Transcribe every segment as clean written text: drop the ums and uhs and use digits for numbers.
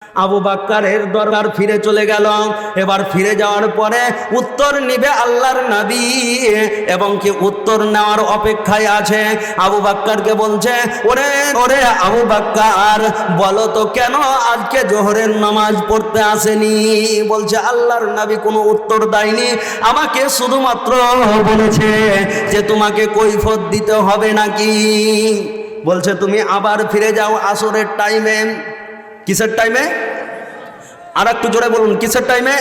আবু বাক্কারের দরবার ফিরে চলে গেল। এবার ফিরে যাওয়ার পরে উত্তর নিবে আল্লাহর নবী এবং কি উত্তর নেওয়ার অপেক্ষায় আছে। আবু বাক্কারকে বলছে, ওরে ওরে আবু বাক্কার, বলো তো কেন আজকে জোহরের নামাজ পড়তে আসেনি? বলছে আল্লাহর নবী কোনো উত্তর দেয়নি, আমাকে শুধুমাত্র বলেছে যে তোমাকে কৈফিয়ত দিতে হবে নাকি। বলছে তুমি আবার ফিরে যাও আসরের টাইমে। কিসের টাইমে? আর একটু জোরে বলুন, কিসের টাইমে?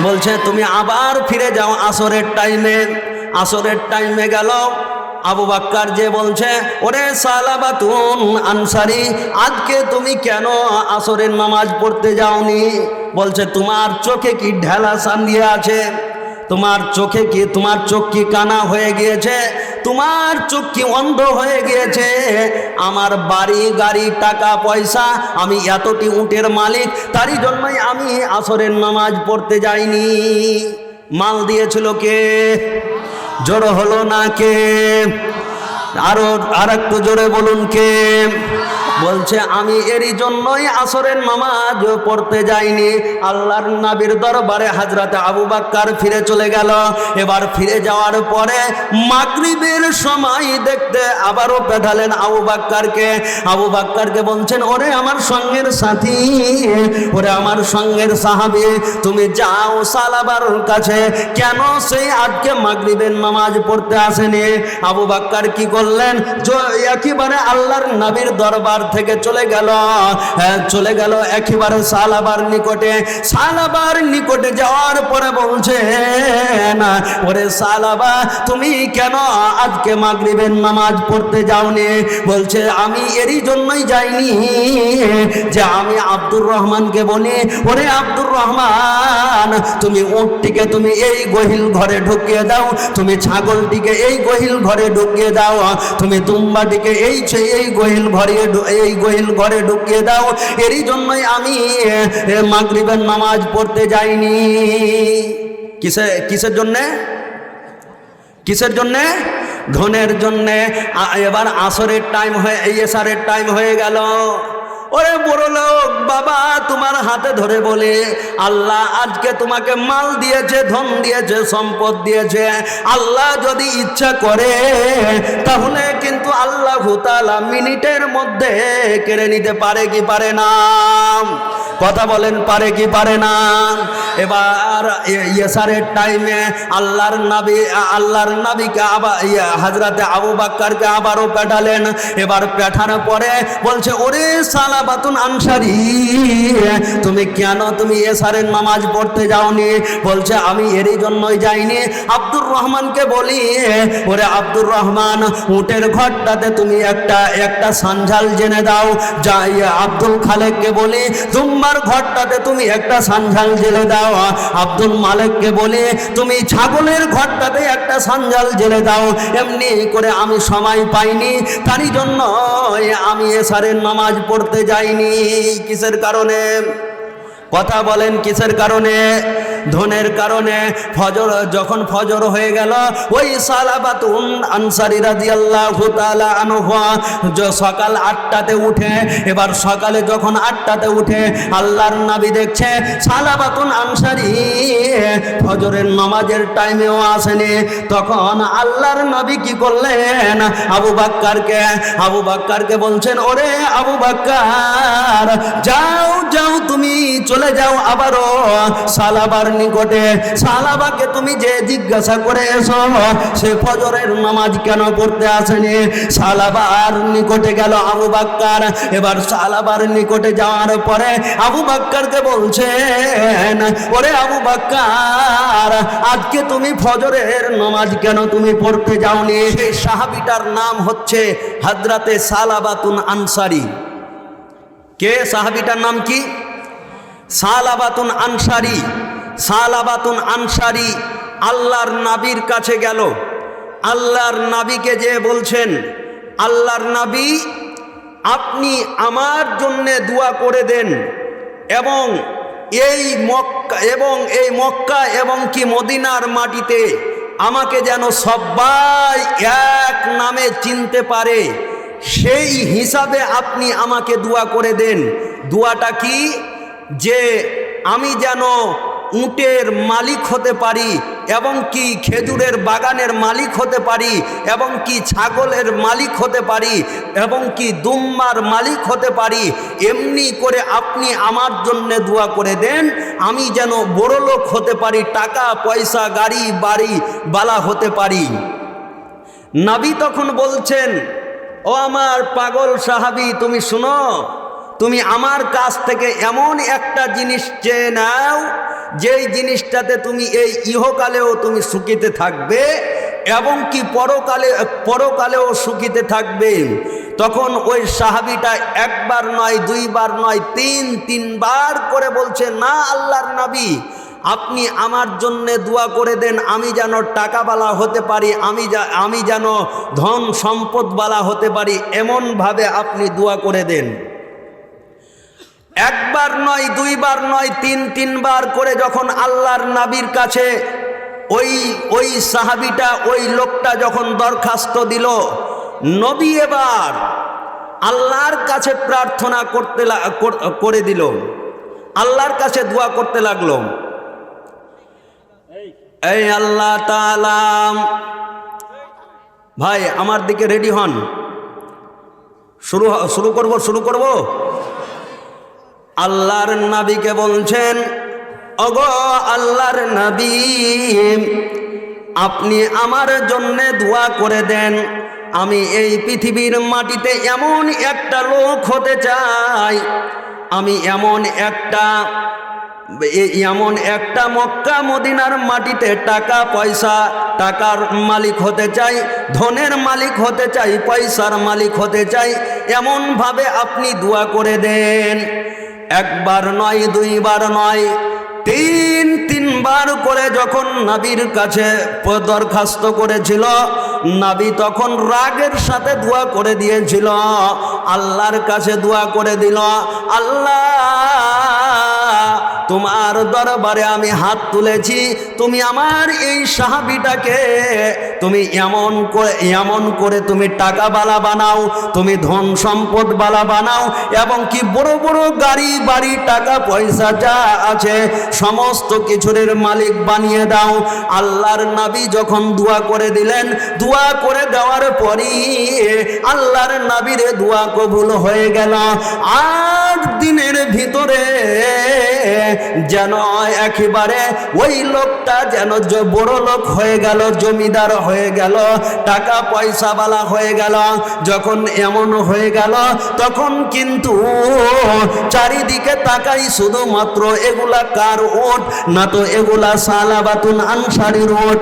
বলছে তুমি আবার ফিরে যাও আসরের টাইমে। আসরের টাইমে গেল। আবু বাক্কার যে বলছে, ওরে সালাবাতুন আনসারি, আজকে তুমি কেন আসরের নামাজ পড়তে যাওনি? বলছে তোমার চোখে কি ঢেলা সান্দিয়ে আছে? তোমার চোখে কি, তোমার চোখ কি কানা হয়ে গিয়েছে? তোমার চোখ কি অন্ধ হয়ে গিয়েছে? আমার বাড়ি গাড়ি টাকা পয়সা, আমি এতটি উটের মালিক, তারই জন্যই আমি আসরের নামাজ পড়তে যাইনি। মাল দিয়েছিল কে? জোরে হলো না কে? আর একটু জোরে বলুন কে? বলছে আমি এরই জন্যই আসরের নামাজ পড়তে যাইনি। আল্লাহর নবীর দরবারে হযরত আবু বাক্কার ফিরে চলে গেল। এবার ফিরে যাওয়ার পরে মাগরিবের সময় দেখতে আবারও পাঠালেন আবু বাক্কারকে। আবু বাক্কারকে বলছেন, ওরে আমার সঙ্গের সাথী, ওরে আমার সঙ্গের সাহাবী, তুমি যাও সালাবার কাছে, কেন সেই আজকে মাগরিবের নামাজ পড়তে আসেনি? আবু বাক্কার কি করলেন? একেবারে আল্লাহর নবীর দরবার থেকে চলে গেল একেবারে সালাবার নিকটে। সালাবার নিকটে যাওয়ার পরে বলছে, না ওরে সালাবা, তুমি কেন আজকে মাগরিবের নামাজ পড়তে যাওনি? বলছে আমি এরই জন্যই যাইনি যে আমি আব্দুর রহমানকে বলি, ওরে আব্দুর রহমান, তুমি উটটিকে তুমি এই গহিল ঘরে ঢুকিয়ে দাও, তুমি ছাগলটিকে এই গহিল ঘরে ঢুকিয়ে দাও, তুমি দুম্বাটিকে এই গহিল ঘরে ঢুকিয়ে দাও। এরই জন্যই আমি মাগরিবের নামাজ পড়তে যাইনি। কিসের জন্যে? কিসের জন্যে? ধনের জন্যে। এবার আসরের টাইম হয়ে, এশারের টাইম হয়ে গেল। ওরে বড় লোক বাবা, তোমার হাতে ধরে বলে, আল্লাহ আজকে তোমাকে মাল দিয়েছে, ধন দিয়েছে, সম্পদ দিয়েছে। আল্লাহ যদি ইচ্ছা করে তাহলে কিন্তু আল্লাহ তাআলা মিনিটের মধ্যে কেড়ে নিতে পারে কি পারে না? কথা বলেন, পারে কি পারে না? এবার এশারের টাইমে আল্লাহর নবীকে আবার হযরতে আবু বাক্কারকে আবারও পাঠালেন। এবার পাঠানোর পরে বলছে, ওরে সালাবাতুন আনসারি, তুমি কেন তুমি এশারের নামাজ পড়তে যাওনি? বলছে আমি এরই জন্যই যাইনি। আব্দুর রহমানকে বলি, ওরে আব্দুর রহমান, উটের ঘরটাতে তুমি একটা সানঝাল জেনে দাও। যাই আব্দুল খালেককে বলি, তোমার ঘরটাতে তুমি একটা সানঝাল জেলে দাও। আব্দুল মালিককে বলে তুমি ছাগলের ঘরটাতে একটা সানঝাল জেলে দাও। এমনি করে আমি সময় পাইনি, তারই জন্য আমি এশারের নামাজ পড়তে যাইনি। কিসের কারণে? কথা বলেন, কিসের কারণে? ধনের কারণে। যখন ফজর হয়ে গেল, ওই সালাবাতুন আনসারী রাদিয়াল্লাহু তাআলা আনহু সকাল 8টাতে উঠে, এবার সকালে যখন 8টাতে উঠে আল্লাহর নবী দেখছে সালাবাতুন আনসারী ফজরের নামাজের টাইমেও আসেনি। তখন আল্লাহর নবী কি করলেন? আবু বাক্কারকে বলছেন, ওরে আবু বাক্কার, যাও তুমি চলে যাও আবারও সালাবার নিকটে। সালাবাকে তুমি যে জিজ্ঞাসা করে এসো সে ফজরের নামাজ কেন পড়তে আসেনি। সালাবার নিকটে গেল আবু বাক্কার। এবার সালাবার নিকটে যাওয়ার পরে আবু বাক্কারকে বলছেন, ওরে আবু বাক্কার, আজকে তুমি ফজরের নামাজ কেন তুমি পড়তে যাওনি? সেই সাহাবীটার নাম হচ্ছে হযরতে সালাবাতুন আনসারী। কে? সাহাবীটার নাম কি? সালাবাতুন আনসারী। সালাবাতুন আনসারী আল্লাহর নবীর কাছে গেল। আল্লাহর নবীকে যে বলছেন, আল্লাহর নবী আপনি আমার জন্যে দোয়া করে দেন এবং এই মক্কা এবং কি মদিনার মাটিতে আমাকে যেন সবাই এক নামে চিনতে পারে, সেই হিসাবে আপনি আমাকে দোয়া করে দেন। দোয়াটা কি? যে আমি যেন উটের মালিক হতে পারি, এবং কি খেজুরের বাগানের মালিক হতে পারি, এবং কি ছাগলের মালিক হতে পারি, এবং কি দুম্বার মালিক হতে পারি, এমনি করে আপনি আমার জন্য দোয়া করে দেন, আমি যেন বড়লোক হতে পারি, টাকা পয়সা গাড়ি বাড়ি বালা হতে পারি। নবী তখন বলছেন, ও আমার পাগল সাহাবী, তুমি শুনো, তুমি আমার কাছ থেকে এমন একটা জিনিস চেয়ে নাও, যেই জিনিসটাতে তুমি এই ইহকালেও তুমি সুখীতে থাকবে, এবং কি পরকালেও সুখীতে থাকবে। তখন ওই সাহাবীটা একবার নয়, দুইবার নয়, তিনবার করে বলছে, না আল্লাহর নবী, আপনি আমার জন্যে দোয়া করে দেন, আমি যেন টাকাওয়ালা হতে পারি, আমি যেন ধন সম্পদওয়ালা হতে পারি, এমনভাবে আপনি দোয়া করে দেন। একবার নয়, দুইবার নয়, তিনবার করে যখন আল্লাহর নবীর কাছে ওই সাহাবীটা, ওই লোকটা যখন দরখাস্ত দিল, নবী এবার আল্লাহর কাছে প্রার্থনা করে দিল, আল্লাহর কাছে দোয়া করতে লাগলো, এই আল্লাহ তাআলা, ভাই আমার দিকে রেডি হন, শুরু করব। আল্লাহর নবীকে বলছেন, ওগো আল্লাহর নবী, আপনি আমার জন্যে দোয়া করে দেন, আমি এই পৃথিবীর মাটিতে এমন একটা লোক হতে চাই, আমি এমন একটা মক্কা মদিনার মাটিতে টাকা পয়সা, টাকার মালিক হতে চাই, ধনের মালিক হতে চাই, পয়সার মালিক হতে চাই, এমনভাবে আপনি দোয়া করে দেন। একবার নয়, দুইবার নয়, তিনবার করে যখন নবীর কাছে দরখাস্ত করেছিল, নবী তখন রাগের সাথে দোয়া করে দিয়েছিল, আল্লাহর কাছে দোয়া করে দিল, আল্লাহ তোমার দরবারে আমি হাত তুলেছি, তুমি আমার এই সাহাবীটাকে তুমি এমন করে তুমি টাকাওয়ালা বানাও, তুমি ধন সম্পদওয়ালা বানাও, এবং কি বড় বড় গাড়ি বাড়ি টাকা পয়সা যা আছে সমস্ত কিছুর মালিক বানিয়ে দাও। আল্লাহর নবী যখন দোয়া করে দিলেন, দোয়া করে দেওয়ার পরই আল্লাহর নবীর দোয়া কবুল হয়ে গেল। 8 দিনের ভিতরে যেন একেবারে ওই লোকটা যেন বড় লোক হয়ে গেল, জমিদার হয়ে গেল, টাকা পয়সাওয়ালা হয়ে গেল। যখন এমন হয়ে গেল, তখন কিন্তু চারিদিকে তাকাই, শুধুমাত্র এগুলা কার ওট, না তো এগুলা সালাবাতুন আনসারীর ওট।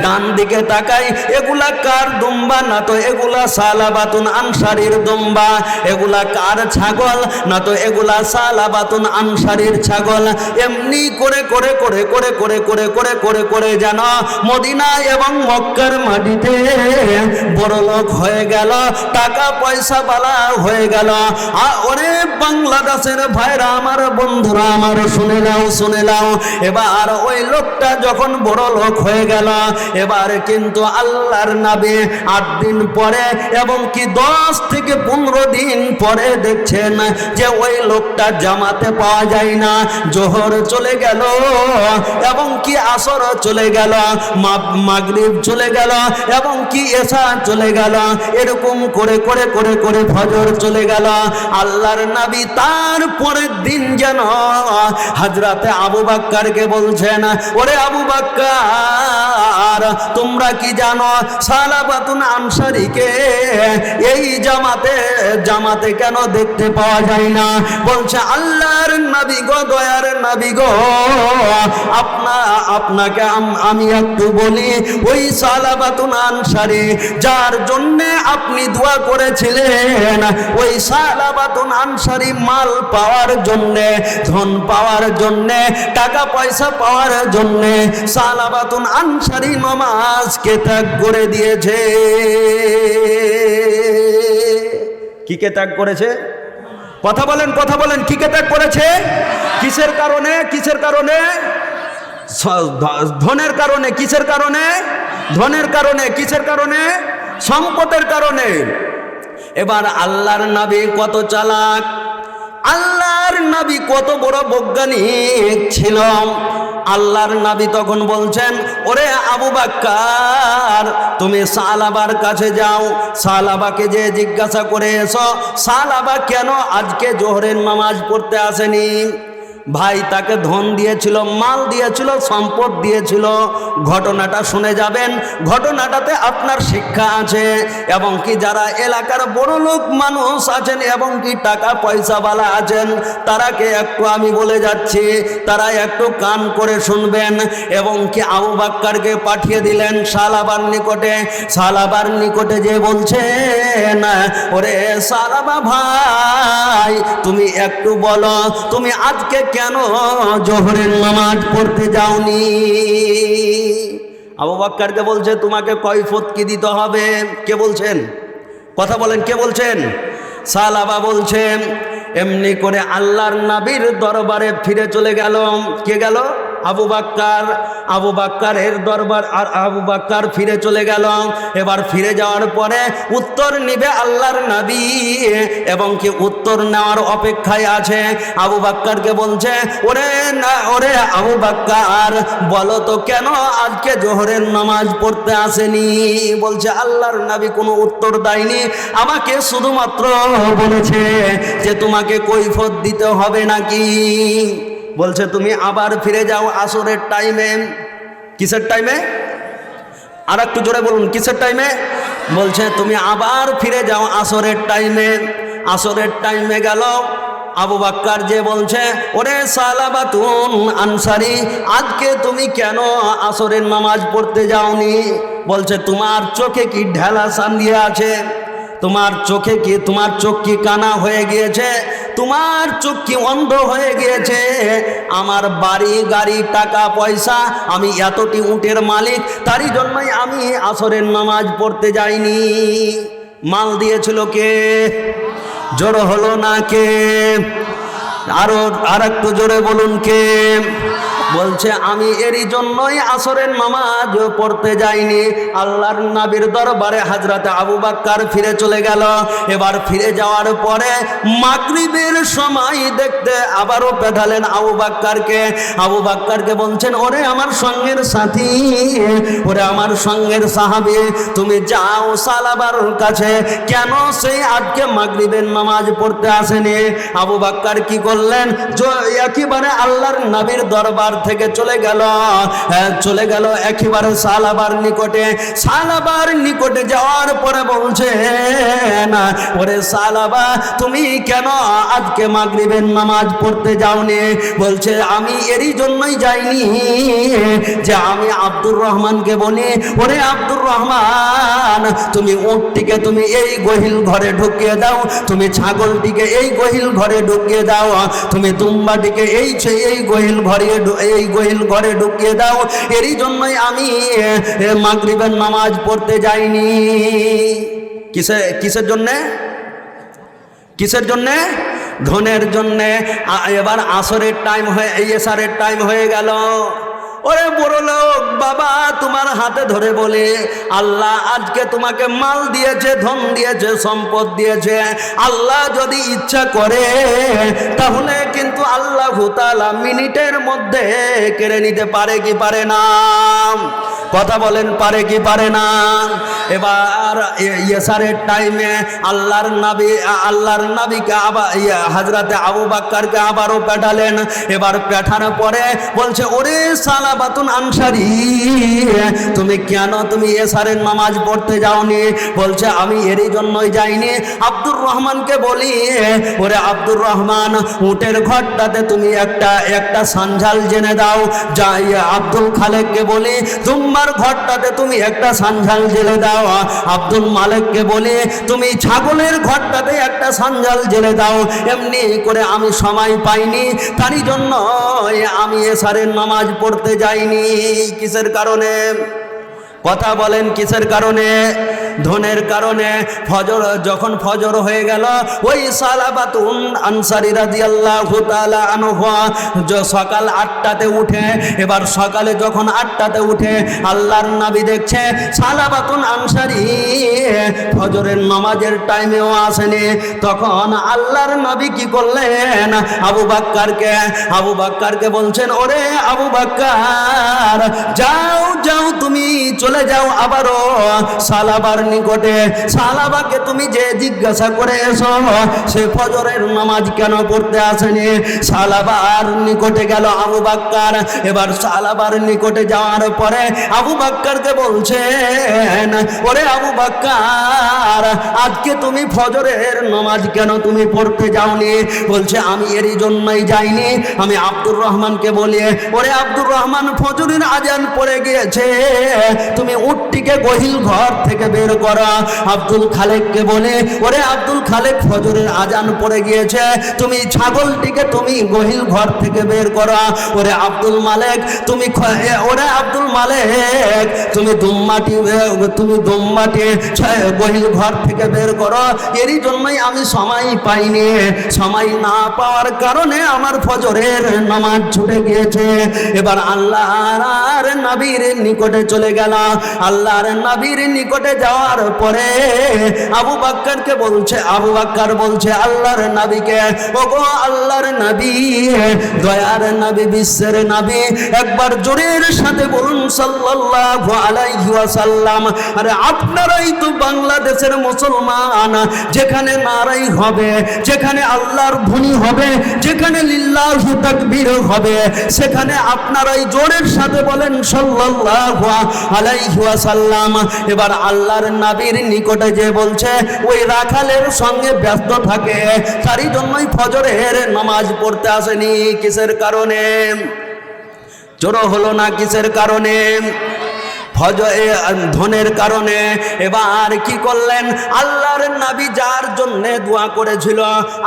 ডান দিকে তাকাই, এগুলা কার দুম্বা, না তো এগুলা সালাবাতুন আনসারীর দুম্বা। এগুলা কার ছাগল, না তো এগুলা সালাবাতুন আনসারীর ছাগল। এমনি করে করে করে করে করে করে করে করে করে যেন মদিনা এবং মক্কার মাটিতে বড় লোক হয়ে গেল, টাকা পয়সা বালা হয়ে গেল। ওরে বাংলাদেশের ভাইরা আমার, বন্ধুরা আমার, শুনে নাও, এবার ওই লোকটা যখন বড় লোক হয়ে গেল, এবার কিন্তু আল্লাহর নবী 8 দিন পরে এবং কি 10 থেকে 15 দিন পরে দেখছেন যে ওই লোকটা জামাতে পাওয়া যায় না। জোহর চলে গেল এবং কি আসর চলে গেল, মাগরিব চলে গেল এবং কি এশা চলে গেল, এরকম করে করে করে করে ফজর চলে গেল। আল্লাহর নবী তার পরের দিন যেন হযরতে আবু বকরকে বলছেন, ওরে আবু বকর, তোমরা কি জানো সালাবাতুন আনসারীকে এই জামাতে কেন দেখতে পাওয়া যায় না? বলছে, আল্লাহর নবী গো, দয়ার নবী গো, আপনাকে আমি একটু বলি, ওই সালাবাতুন আনসারী যার জন্য আপনি দোয়া করেছিলেন, ওই সালাবাতুন আনসারী মাল পাওয়ার জন্য, ধন পাওয়ার জন্য, টাকা পয়সা পাওয়ার জন্য সালাবাতুন আনসারী নামাজকে ত্যাগ করে দিয়েছে। কি কে ত্যাগ করেছে? কথা বলেন, কি কে ত্যাগ করেছে? কিসের কারণে? ধনের কারণে। কিসের কারণে? ধনের কারণে। কিসের কারণে? সম্পদের কারণে। এবার আল্লাহর নবী কত চালাক! আল্লাহর নবী কত বড় বৈজ্ঞানিক ছিল। আল্লাহর নবী তখন বলছেন, ওরে আবু বকর, তুমি সালাবার কাছে যাও, সালাবাকে যে জিজ্ঞাসা করে এসো সালাবা কেন আজকে জোহরের নামাজ পড়তে আসেনি। ভাই তাকে ধন দিয়েছিল, মাল দিয়েছিল, সম্পদ দিয়েছিল। ঘটনাটা শুনে যাবেন, ঘটনাটাতে আপনার শিক্ষা আছে। এবং কি যারা এলাকার বড় লোক মানুষ আছেন এবং কি টাকা পয়সাওয়ালা আছেন, তারাকে একটু আমি বলে যাচ্ছি, তারা একটু কান করে শুনবেন। এবং কি আবু বকরকে পাঠিয়ে দিলেন সালাবার নিকটে। সালাবার নিকটে যে বলছেন, ওরে সালাবা ভাই, তুমি একটু বলো তুমি আজকে কেন জোহরের নামাজ পড়তে যাওনি। আবু বকরকে বলছে, তোমাকে কৈফিয়ত কি দিতে হবে? কে বলছেন? কথা বলেন, কে বলছেন? সালাবা বলছেন, এমনি করে আল্লাহর নবীর দরবারে ফিরে চলে গেল। কে গেল? আবু বকর। আবু বকরের দরবার, আর আবু বকর ফিরে চলে গেল। এবার ফিরে যাওয়ার পরে উত্তর নিবে আল্লাহর নবী এবং কি উত্তর নেওয়ার অপেক্ষায় আছে। আবু বকরকে বলছে, ওরে আবু বকর, বলো তো কেন আজকে জোহরের নামাজ পড়তে আসেনি। বলছে, আল্লাহর নবী কোনো উত্তর দেয়নি, আমাকে শুধুমাত্র বলেছে যে তোমাকে কৈফিয়ত দিতে হবে নাকি। বলছে, তুমি আবার ফিরে যাও আসরের টাইমে। কিসের টাইমে? আর একটু জোরে বলুন, কিসের টাইমে? বলছে, তুমি আবার ফিরে যাও আসরের টাইমে। আসরের টাইমে গেল। আবু বকর যে বলছে, ওরে সালাবাতুন আনসারী, আজকে তুমি কেন আসরের নামাজ পড়তে যাওনি। বলছে, তোমার চোখে কি ঢেলা সান্দিয়ে আছে? তোমার চোখে কি, তোমার চোখ কি কানা হয়ে গিয়েছে? তোমার চোখ কি অন্ধ হয়ে গিয়েছে? আমার বাড়ি গাড়ি টাকা পয়সা, আমি এতটি উটের মালিক, তারই জন্যই আমি আসরের নামাজ পড়তে যাইনি। মাল দিয়েছিল কে? জোরে হলো না কে? আর একটু জোরে বলুন কে? বলছে, আমি এরই জন্যই আসরের নামাজ পড়তে যাইনি। আল্লাহর নবীর দরবারে হযরতে আবু বকর ফিরে চলে গেল। এবার ফিরে যাওয়ার পরে মাগরিবের সময় দেখতে আবারও পাঠালেন আবু বকরকে। আবু বকরকে বলছেন, ওরে আমার সঙ্গের সাথী, ওরে আমার সঙ্গের সাহাবী, তুমি যাও সালাবার কাছে, কেন সেই আজকে মাগরিবের নামাজ পড়তে আসেনি। আবু বকর কি করলেন? একেবারে আল্লাহর নবীর দরবার থেকে চলে গেল একেবারে সালাবার নিকটে। সালাবার নিকটে যাওয়ার পরে বলছে, না ওরে সালাবা, তুমি কেন আজকে মাগরিবের নামাজ পড়তে যাওনি। বলছে, আমি এরই জন্যই যাইনি যে আমি আব্দুর রহমানকে বলি, ওরে আব্দুর রহমান, তুমি উটটিকে তুমি এই গহিল ঘরে ঢুকিয়ে দাও, তুমি ছাগলটিকে এই গহিল ঘরে ঢুকিয়ে দাও, তুমি দুম্বাটিকে এই গহিল ঘরে ঢুকিয়ে দাও। এরই জন্যই আমি মাগরিবের নামাজ পড়তে যাইনি। কিসের জন্যে? কিসের জন্যে? ধনের জন্যে। এবার আসরের টাইম হয়ে, এশারের টাইম হয়ে গেল। ওরে বড় লোক বাবা, তোমার হাতে ধরে বলে, আল্লাহ আজকে তোমাকে মাল দিয়েছে, ধন দিয়েছে, সম্পদ দিয়েছে। আল্লাহ যদি ইচ্ছা করে তাহলে কিন্তু আল্লাহু তাআলা মিনিটের মধ্যে কেড়ে নিতে পারে কি পারে না? কথা বলেন, পারে কি পারে না? এবার এশারের টাইমে আল্লাহর নবীকে আবার হযরতে আবু বকরকে আবারও পাঠালেন। এবার পাঠানোর পরে বলছে, ওরে সালাবাতুন আনসারী, তুমি কেন তুমি এশারের নামাজ পড়তে যাওনি। বলছে, আমি এরই জন্যই যাইনি। আব্দুর রহমানকে বলি, ওরে আব্দুর রহমান, উটের ঘরটাতে তুমি একটা সানঝাল জেনে দাও। যাই আব্দুল খালেককে বলি, তোমার ঘরটাতে তুমি একটা সানঝাল জেলে দাও। আব্দুল মালিককে বলে, তুমি ছাগলের ঘরটাতে একটা সানঝাল জেলে দাও। এমনি করে আমি সময় পাইনি, তারই জন্য আমি এশারের নামাজ পড়তে যাইনি। কিসের কারণে? কথা বলেন, কিসের কারণে? ধনের কারণে ফজর যখন ফজর হয়ে গেল, ওই সালাবাতুন আনসারী রাদিয়াল্লাহু তাআলা আনহু সকাল 8টাতে উঠে, এবার সকালে যখন 8টাতে উঠে আল্লাহর নবী দেখছে সালাবাতুন আনসারী ফজরের নামাজের টাইমেও আসেনি। তখন আল্লাহর নবী কি করলেন, আবু বাক্কারকে বলছেন, ওরে আবু বাক্কার, যাও যাও তুমি চলে যাও আবারও সালাবার নিকটে, সালাবাকে তুমি যে জিজ্ঞাসা করে এসো সে ফজরের নামাজ কেন পড়তে আসেনি। সালাবার নিকটে গেল আবু বাক্কার। এবার সালাবার নিকটে যাওয়ার পরে আবু বাক্কারকে বলছেন, ওরে আবু বাক্কার, আজকে তুমি ফজরের নামাজ কেন তুমি পড়তে যাওনি? বলছে, আমি এরই জন্যই যাইনি। আমি আব্দুর রহমানকে বলি, ওরে আব্দুর রহমান, ফজরের আজান পড়ে গিয়েছে, তুমি উটটিকে গহিল ঘর থেকে বের করো। আব্দুল খালেককে বলে, ওরে আব্দুল খালেক, ফজরের আজান পড়ে গিয়েছে, তুমি ছাগলটিকে তুমি গহিল ঘর থেকে বের করো। ওরে আব্দুল মালেক তুমি দুম্মাটি গহিল ঘর থেকে বের করো। এরই জন্যই আমি সময় পাইনি, সময় না পাওয়ার কারণে আমার ফজরের নামাজ ছুটে গিয়েছে। এবার আল্লাহর নবীর নিকটে চলে গেল। আল্লাহর নবীর নিকটে যাওয়ার পরে আবু বাক্কার বলছে আল্লাহর নবীকে, ওগো আল্লাহর নবী, দয়ার নবী, বিশ্বের নবী, একবার জোরের সাথে বলুন সাল্লাল্লাহু আলাইহি ওয়াসাল্লাম। আরে আপনারাই তো বাংলাদেশের মুসলমান, যেখানে নারাই হবে, যেখানে আল্লাহর ধ্বনি হবে, যেখানে লিল্লাহু তাকবীর হবে, সেখানে আপনারাই জোরের সাথে বলেন সাল্লাল্লাহু আলাইহি ওয়াসাল্লাম। এবার আল্লাহর নবীর নিকটে যে বলছে, ওই রাখালের সঙ্গে ব্যস্ত থাকে, তারই জন্যই ফজরের নামাজ পড়তে আসেনি। কিসের কারণে? জোর হলো না কিসের কারণে? ধনের কারণে। এবার কি করলেন, আল্লাহর নবী যার জন্য দোয়া করেছিল,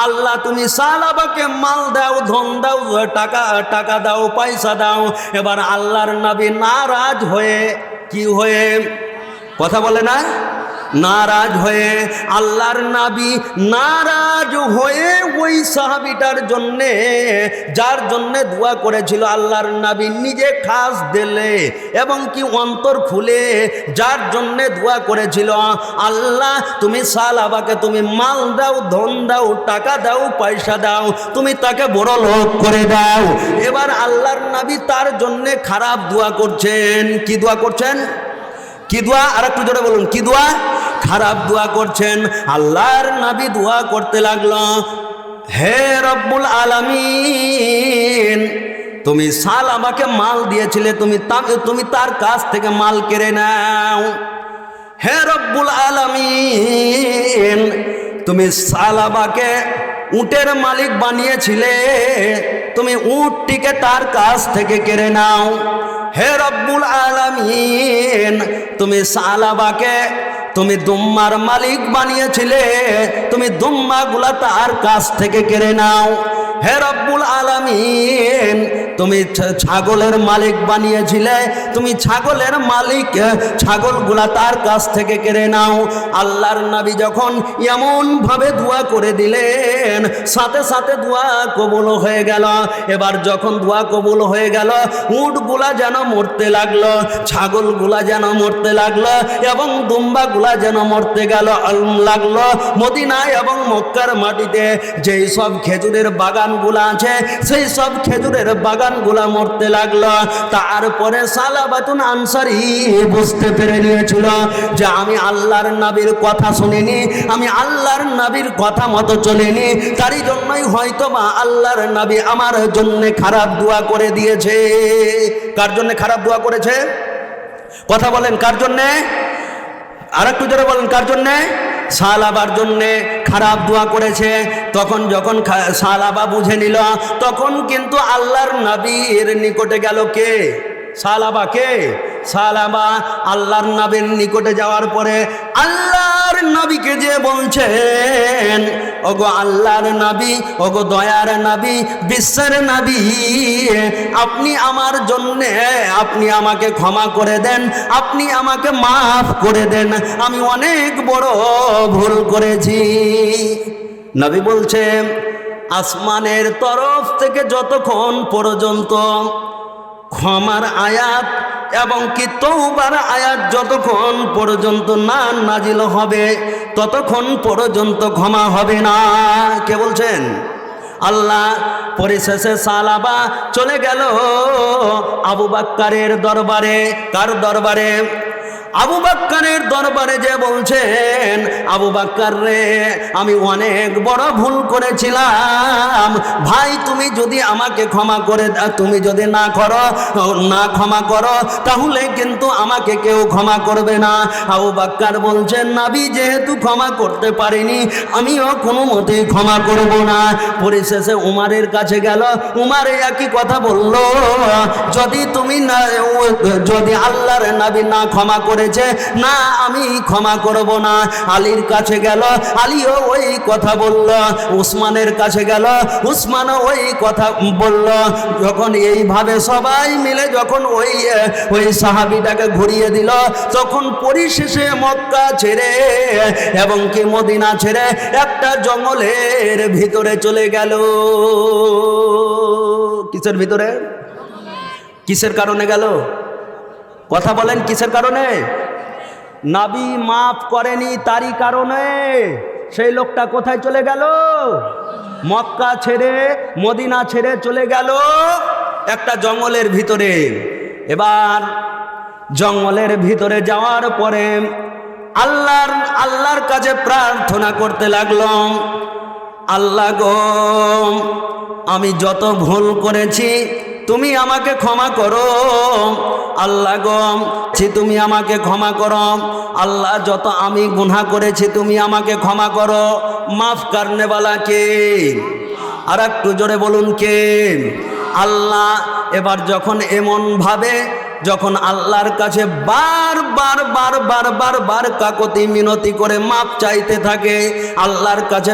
আল্লাহ তুমি সালাবাকে মাল দাও, ধন দাও, টাকা দাও, পয়সা দাও। এবার আল্লাহর নবী নারাজ হয়ে, কি হয়ে, কথা বলে না, নারাজ হয়ে, আল্লাহর নবী নারাজ হয়ে ওই সাহাবীটার জন্যে, যার জন্যে দোয়া করেছিল, আল্লাহর নবী নিজে খাস দিলে এবং কি অন্তর খুলে যার জন্যে দোয়া করেছিল, আল্লাহ তুমি সালাবাকে তুমি মাল দাও, ধন দাও, টাকা দাও, পয়সা দাও, তুমি তাকে বড় লোক করে দাও। এবার আল্লাহর নবী তার জন্যে খারাপ দোয়া করছেন। কি দোয়া করছেন? কি দোয়া? আর একটু জোরে বলুন, কি দোয়া? খারাপ দোয়া করছেন। আল্লাহর নবী দোয়া করতে লাগলো, হে রব্বুল আলামিন, তুমি সালাবাকে মাল দিয়েছিলে, তুমি তার কাছ থেকে মাল কেড়ে নাও। হে রব্বুল আলামিন, তুমি সালাবাকে উটের মালিক বানিয়েছিলে, তুমি উটটিকে তার কাছ থেকে কেড়ে নাও। হে রব্বুল আলামিন, তুমি সালাবাকে তুমি দুম্মার মালিক বানিয়েছিলে, তুমি দুম্মাগুলা তার কাছ থেকে কেড়ে নাও। হে রব্বুল আলামিন, তুমি ছাগলের মালিক বানিয়েছিলে, তুমি ছাগলের মালিক, ছাগলগুলা তার কাছ থেকে কেড়ে নাও। আল্লাহর নবী যখন এমনভাবে দোয়া করে দিলেন, সাথে সাথে দোয়া কবুল হয়ে গেল। এবার যখন দোয়া কবুল হয়ে গেল, উটগুলা যেন মরতে লাগলো, ছাগলগুলা যেন মরতে লাগলো, এবং দুম্বাগুলা যেন মরতে লাগলো। মদিনা এবং মক্কার মাটিতে যেই সব খেজুরের বাগানগুলা আছে, সেই সব খেজুরের বাগানগুলা মরতে লাগলো। তারপরে সালাবাতুন আনসারী বুঝতে পেরে নিয়েছিল যে আমি আল্লাহর নবীর কথা শুনিনি, আমি আল্লাহর নবীর কথা মতো চলিনি, তারই জন্যই হয়তো বা আল্লাহর নবী আমার জন্য খারাপ দোয়া করে দিয়েছে। কার জন্য খারাপ দোয়া করেছে? কথা বলেন, কার জন্যে? আর একটু জোরে বলেন, কার জন্যে? সালাবার জন্যে খারাপ দোয়া করেছে। তখন যখন সালাবা বুঝে নিল, তখন কিন্তু আল্লাহর নবীর নিকটে গেল। কে? সালাবা। কে? সালাবা আল্লাহর নবীর নিকটে যাওয়ার পরে আল্লাহর নবীকে যে বলছেন, ওগো আল্লাহর নবী, ওগো দয়ার নবী, বিশ্বের নবী, আপনি আমার জন্যে আপনি আমাকে ক্ষমা করে দেন, আপনি আমাকে মাফ করে দেন, আমি অনেক বড় ভুল করেছি। নবী বলছে আসমানের তরফ থেকে যতক্ষণ পর্যন্ত ক্ষমার আয়াত এবং কি তওবার আয়াত যতক্ষণ পর্যন্ত না নাজিল হবে ততক্ষণ পর্যন্ত ক্ষমা হবে না। কে বলছেন? আল্লাহ। পরিশেষে সালাবা চলে গেল আবু বাক্কারের দরবারে। কার দরবারে? আবু বাক্কারের দরবারে যে বলছেন, আবু বাক্কার রে, আমি অনেক বড় ভুল করেছিলাম ভাই, তুমি যদি আমাকে ক্ষমা করে দাও, তুমি যদি না ক্ষমা করো তাহলে কিন্তু আমাকে কেউ ক্ষমা করবে না। আবু বাক্কার বলছেন, নবী যেহেতু ক্ষমা করতে পারিনি আমিও কোনো মতেই ক্ষমা করব না। পরিশেষে উমারের কাছে গেল, উমার একই কথা বলল, যদি আল্লাহর নবী না ক্ষমা করেছে না আমি ক্ষমা করব না। আলীর কাছে গেল, আলীও ওই কথা বলল। উসমানের কাছে গেল, উসমানও ওই কথা বলল। যখন এইভাবে সবাই মিলে যখন ওই সাহাবীটাকে ঘুরিয়ে দিল, তখন পরিশেষে মক্কা ছেড়ে এবং কি মদিনা ছেড়ে একটা জঙ্গলের ভিতরে চলে গেল। কিসের ভিতরে? কিসের কারণে গেল? কথা বলেন, কিসের কারণে? নবী মাফ করেনি তারই কারণে সেই লোকটা কোথায় চলে গেল? মক্কা ছেড়ে মদিনা ছেড়ে চলে গেল একটা জঙ্গলের ভিতরে। এবার জঙ্গলের ভিতরে যাওয়ার পরে আল্লাহর কাছে প্রার্থনা করতে লাগলো, আল্লাহ গো, আমি যত ভুল করেছি তুমি আমাকে ক্ষমা করো। আল্লাহ গো, তুমি আমাকে ক্ষমা করো। আল্লাহ, যত আমি গুনাহ করেছি তুমি আমাকে ক্ষমা করো। মাফ করনে वाला কে? আর একটু জোরে বলুন, কে? আল্লাহ। এবার যখন এমন ভাবে যখন আল্লাহর কাছে বারবার কাকতি মিনতি করে মাপ চাইতে থাকে, আল্লাহর কাছে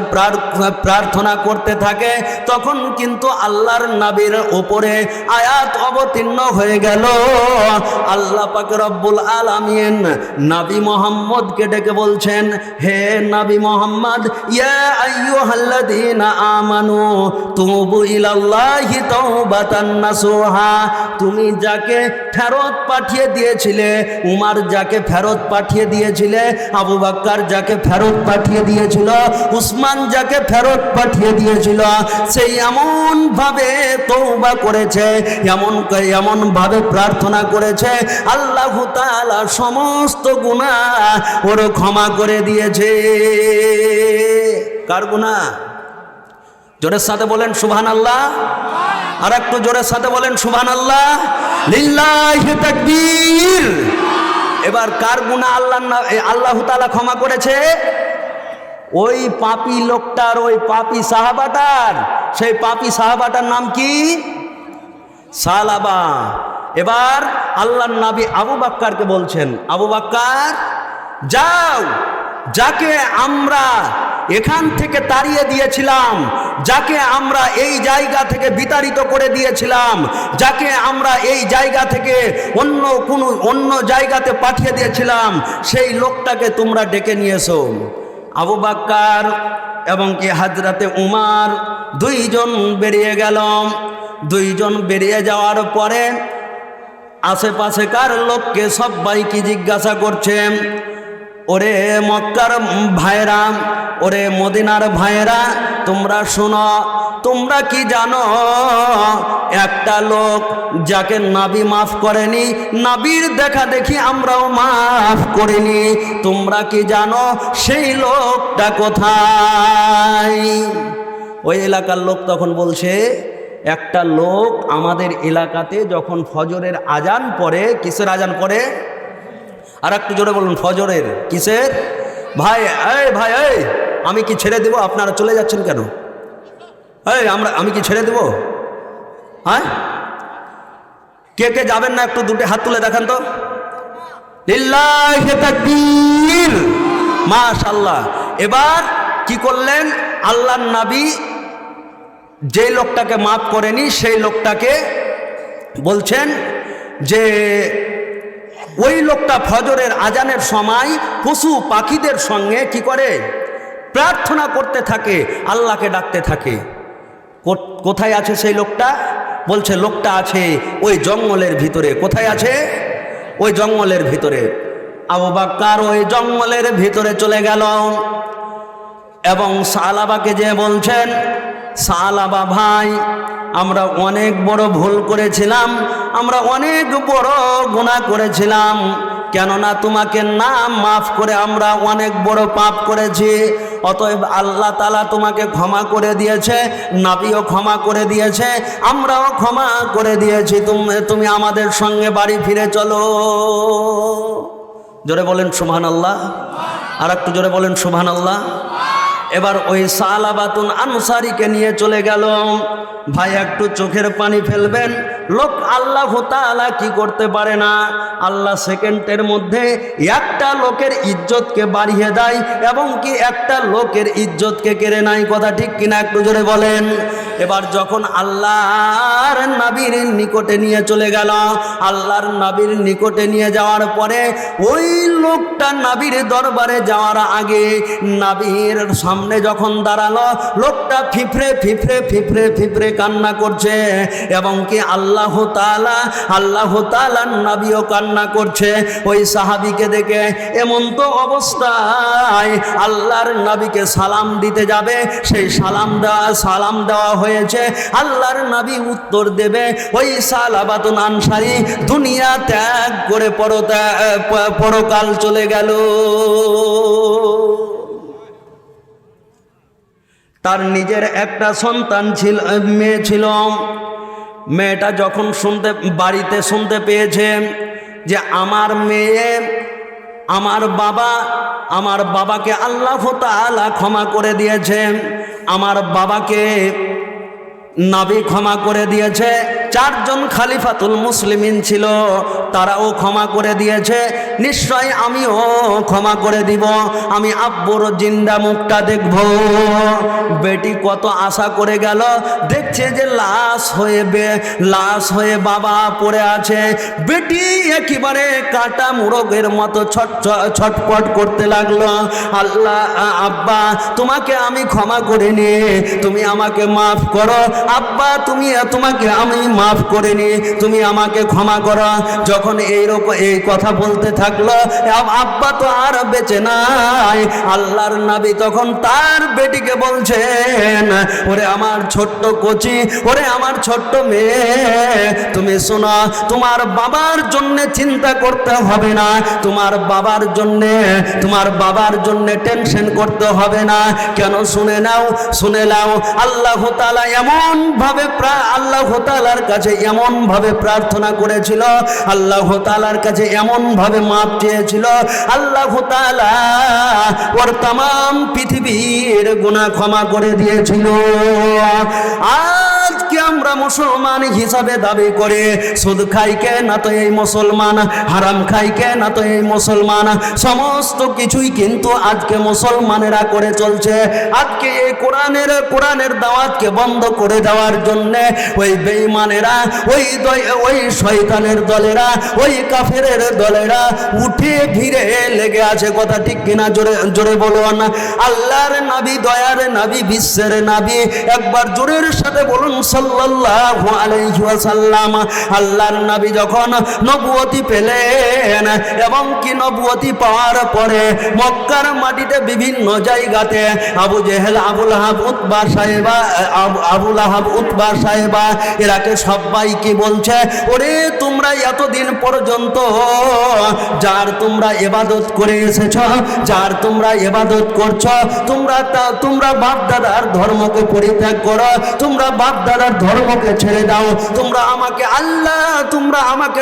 প্রার্থনা করতে থাকে, তখন কিন্তু আল্লাহর নবীর উপরে আয়াত অবতীর্ণ হয়ে গেল। আল্লাহ পাক রব্বুল আলামিন নবী মুহাম্মদকে ডেকে বলছেন, হে নবী মুহাম্মদ, ইয়া আইয়ুহাল্লাযীনা আমানু তুবু ইলাল্লাহি তাওবাতান নাসুহা, তুমি যাকে ফেরত পাঠিয়ে দিয়েছিলে, উমার যাকে ফেরত পাঠিয়ে দিয়েছিলে, আবু বাক্কার যাকে ফেরত পাঠিয়ে দিয়েছিল, উসমান যাকে ফেরত পাঠিয়ে দিয়েছিল, সেই এমন ভাবে তওবা করেছে, এমন ভাবে প্রার্থনা করেছে, আল্লাহ তাআলা সমস্ত গুনাহ ওর ক্ষমা করে দিয়েছে। কার গুনাহ? জোরের সাথে বলেন সুবহানাল্লাহ। আর একটু জোরের সাথে বলেন সুবহানাল্লাহ, লিল্লাহি তাকবীর। এবার কার গুনাহ আল্লাহ তাআলা ক্ষমা করেছে? ওই পাপী লোকটার, ওই পাপী সাহাবাটার। সেই পাপী সাহাবাটার নাম কি? সালাবা। এবার আল্লাহর নবী আবু বাক্কারকে বলছেন, আবু বাক্কার যাও, যাকে আমরা এখান থেকে তাড়িয়ে দিয়েছিলাম, যাকে আমরা এই জায়গা থেকে বিতাড়িত করে দিয়েছিলাম, যাকে আমরা এই জায়গা থেকে অন্য জায়গাতে পাঠিয়ে দিয়েছিলাম, সেই লোকটাকে তোমরা ডেকে নিয়ে এসো। আবু বাক্কার এবং কি হযরতে উমার দুইজন বেরিয়ে গেল। দুইজন বেরিয়ে যাওয়ার পরে আশেপাশেকার লোককে সবাইকে জিজ্ঞাসা করছে, ওরে মক্কার ভাইরা, ওরে মদিনার ভাইরা, তোমরা শোনো, তোমরা কি জানো একটা লোক যাকে নবী মাফ করেনি, নবীর দেখা দেখি আমরাও মাফ করিনি, তোমরা কি জানো সেই লোকটা কোথায়? ওই এলাকার লোক তখন বলছে, একটা লোক আমাদের এলাকাতে যখন ফজরের আজান পড়ে, কিসের আজান পড়ে? আর একটু জোরে বলুন, ফজরের। কিসের? ভাই আমি কি ছেড়ে দেব? আপনারা চলে যাচ্ছেন কেন? আমি কি ছেড়ে দেব? হ্যাঁ, কে কে যাবেন না একটু দুটো হাত তুলে দেখান তো। লিল্লাহি তাকবীর, মাশাআল্লাহ। এবার কি করলেন? আল্লাহর নবী যে লোকটাকে মাফ করেনি সেই লোকটাকে বলছেন যে ওই লোকটা ফজরের আজানের সময় পশু পাখিদের সঙ্গে কি করে প্রার্থনা করতে থাকে, আল্লাহকে ডাকতে থাকে। কোথায় আছে সেই লোকটা? বলছে লোকটা আছে ওই জঙ্গলের ভিতরে। কোথায় আছে? ওই জঙ্গলের ভিতরে। আবু বকর ওই জঙ্গলের ভিতরে চলে গেল এবং সালাবাকে যে বলছেন, সালাবা ভাই, আমরা অনেক বড় ভুল করেছিলাম, আমরা অনেক বড় গুনাহ করেছিলাম, কেননা তোমাকে না মাফ করে আমরা অনেক বড় পাপ করেছি। অতএব আল্লাহ তাআলা তোমাকে ক্ষমা করে দিয়েছে, নবীও ক্ষমা করে দিয়েছে, আমরাও ক্ষমা করে দিয়েছি, তুমি আমাদের সঙ্গে বাড়ি ফিরে চলো। জোরে বলেন সুবহানাল্লাহ। আর একটু জোরে বলেন সুবহানাল্লাহ। এবার ওই সালাবাতুন আনসারীকে নিয়ে চলে গেল। ভাই একটু চোখের পানি ফেলবেন। লোক আল্লাহ তাআলা কি করতে পারে না? আল্লাহ সেকেন্ডের মধ্যে একটা লোকের ইজ্জতকে বাড়িয়ে দেয় এবং কি একটা লোকের ইজ্জতকে কেড়ে নেয়। কথা ঠিক কিনা একটু জোরে বলেন। এবার যখন আল্লাহর নবীর নিকটে নিয়ে চলে গেল, আল্লাহর নবীর নিকটে নিয়ে যাওয়ার পরে ওই লোকটা নবীর দরবারে যাওয়ার আগে নবীর সামনে যখন দাঁড়ালো, লোকটা ফিফরে ফিফরে ফিফরে ফিফরে কান্না করছে এবং কি আল্লাহ তাআলার নবীও কান্না করছে। ওই সাহাবীকে দেখে এমন তো অবস্থায় আল্লাহর নবীকে সালাম দিতে যাবে, সেই সালাম দেওয়া হয়েছে। আল্লাহর নবী উত্তর দেবে, ওই সালাবাতুন আনসারী দুনিয়া ত্যাগ করে পরকাল চলে গেল। তার নিজের একটা সন্তান ছিল, মেয়ে ছিল। মেয়েটা যখন বাড়িতে শুনতে পেয়েছে যে আমার মেয়ে, আমার বাবাকে আল্লাহ তাআলা ক্ষমা করে দিয়েছে, আমার বাবাকে নবী ক্ষমা করে দিয়েছে, চারজন খলিফাতুল মুসলিমিন ছিল, তারাও ক্ষমা করে দিয়েছে, নিশ্চয় আমিও ক্ষমা করে দিব, আমি আব্বুর জিন্দা মুখটা দেখব। বেটি কত আশা করে গেল, দেখছে যে লাশ হয়ে বাবা পড়ে আছে। বেটি একেবারে কাটা মুরগের মতো ছটপট করতে লাগলো, আল্লাহ আব্বা তোমাকে আমি ক্ষমা করে নি, তুমি আমাকে মাফ করো, আব্বা তোমাকে আমি মাফ করে নি, তুমি আমাকে ক্ষমা করো। যখন এই কথা বলতে থাকলো, আব্বা তো আর বেঁচে নাই। আল্লাহর নবী তখন তার বেটিকে বলছেন, ওরে আমার ছোট্ট কচি, ওরে আমার ছোট্ট মেয়ে, তুমি শোনো, তোমার বাবার জন্য চিন্তা করতে হবে না, তোমার বাবার জন্য টেনশন করতে হবে না। কেন? শুনে নাও, আল্লাহ তাআলা আল্লাহ তাআলার কাছে এমন ভাবে প্রার্থনা করেছিল, আল্লাহ তাআলার কাছে এমন ভাবে মাপ চেয়েছিল, আল্লাহ তাআলা ওর তাম পৃথিবীর গুনাহ ক্ষমা করে দিয়েছিল। আজকে আমরা মুসলমান হিসাবে দাবি করে সুদ খাই কে না তো এই মুসলমান, হারাম খাই কে না তো এই মুসলমান, সমস্ত কিছুই কিন্তু আজকে মুসলমানেরা করে চলছে। আজকে এই কোরআনের দাওয়াতকে বন্ধ করে দেওয়ার জন্য ওই বেঈমানেরা, ওই শয়তানের দলেরা, ওই কাফেরের দলেরা উঠে ভিড়ে লেগে আছে। কথা ঠিক কিনা জোরে বলুন। আল্লাহর নবী, দয়ার নবী, বিশ্বের নবী, একবার জোরের সাথে বলুন সাল্লাল্লাহু আলাইহি ওয়াসাল্লাম। আল্লাহর নবী যখন নবুয়তি পেলেন এবং কি নবুয়তি পাওয়ার পরে মক্কার মাটিতে বিভিন্ন জায়গাতে আবু জেহেল, আবু লাহাব, উতবা সাহেবা এরাকে সবাই কি বলছে, ওরে তোমরা এতদিন পর্যন্ত যার তোমরা ইবাদত করে এসেছ, যার তোমরা ইবাদত করছো, তোমরা বাপ দাদার ধর্মকে পরিত্যাগ করো, তোমরা বাপ দাদার ধর্মকে ছেড়ে দাও, তোমরা আমাকে আল্লাহ, তোমরা আমাকে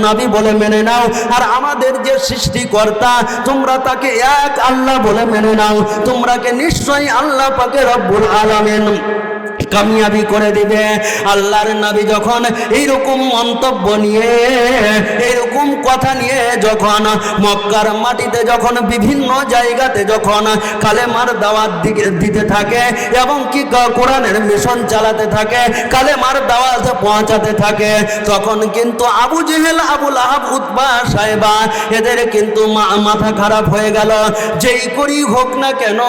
নবী বলে মেনে নাও, আর আমাদের যে সৃষ্টিকর্তা তোমরা তাকে এক আল্লাহ বলে মেনে নাও, তোমরাকে নিশ্চয়ই আল্লাহ পাকে রব্বুল আলামিন কামিয়াবি করে দিবে। আল্লাহর নবী যখন এইরকম মন্তব্য নিয়ে, এইরকম কথা নিয়ে যখন মক্কার মাটিতে যখন বিভিন্ন জায়গাতে যখন কালেমার দাওয়াত দিতে থাকে এবং কি কোরআনের মিশন চালাতে থাকে, কালেমার দাওয়াত পৌঁছাতে থাকে, তখন কিন্তু আবু জেহেল, আবু লাহাব, উতবা, সাইবা এদের কিন্তু মাথা খারাপ হয়ে গেল। যেই করি হোক না কেন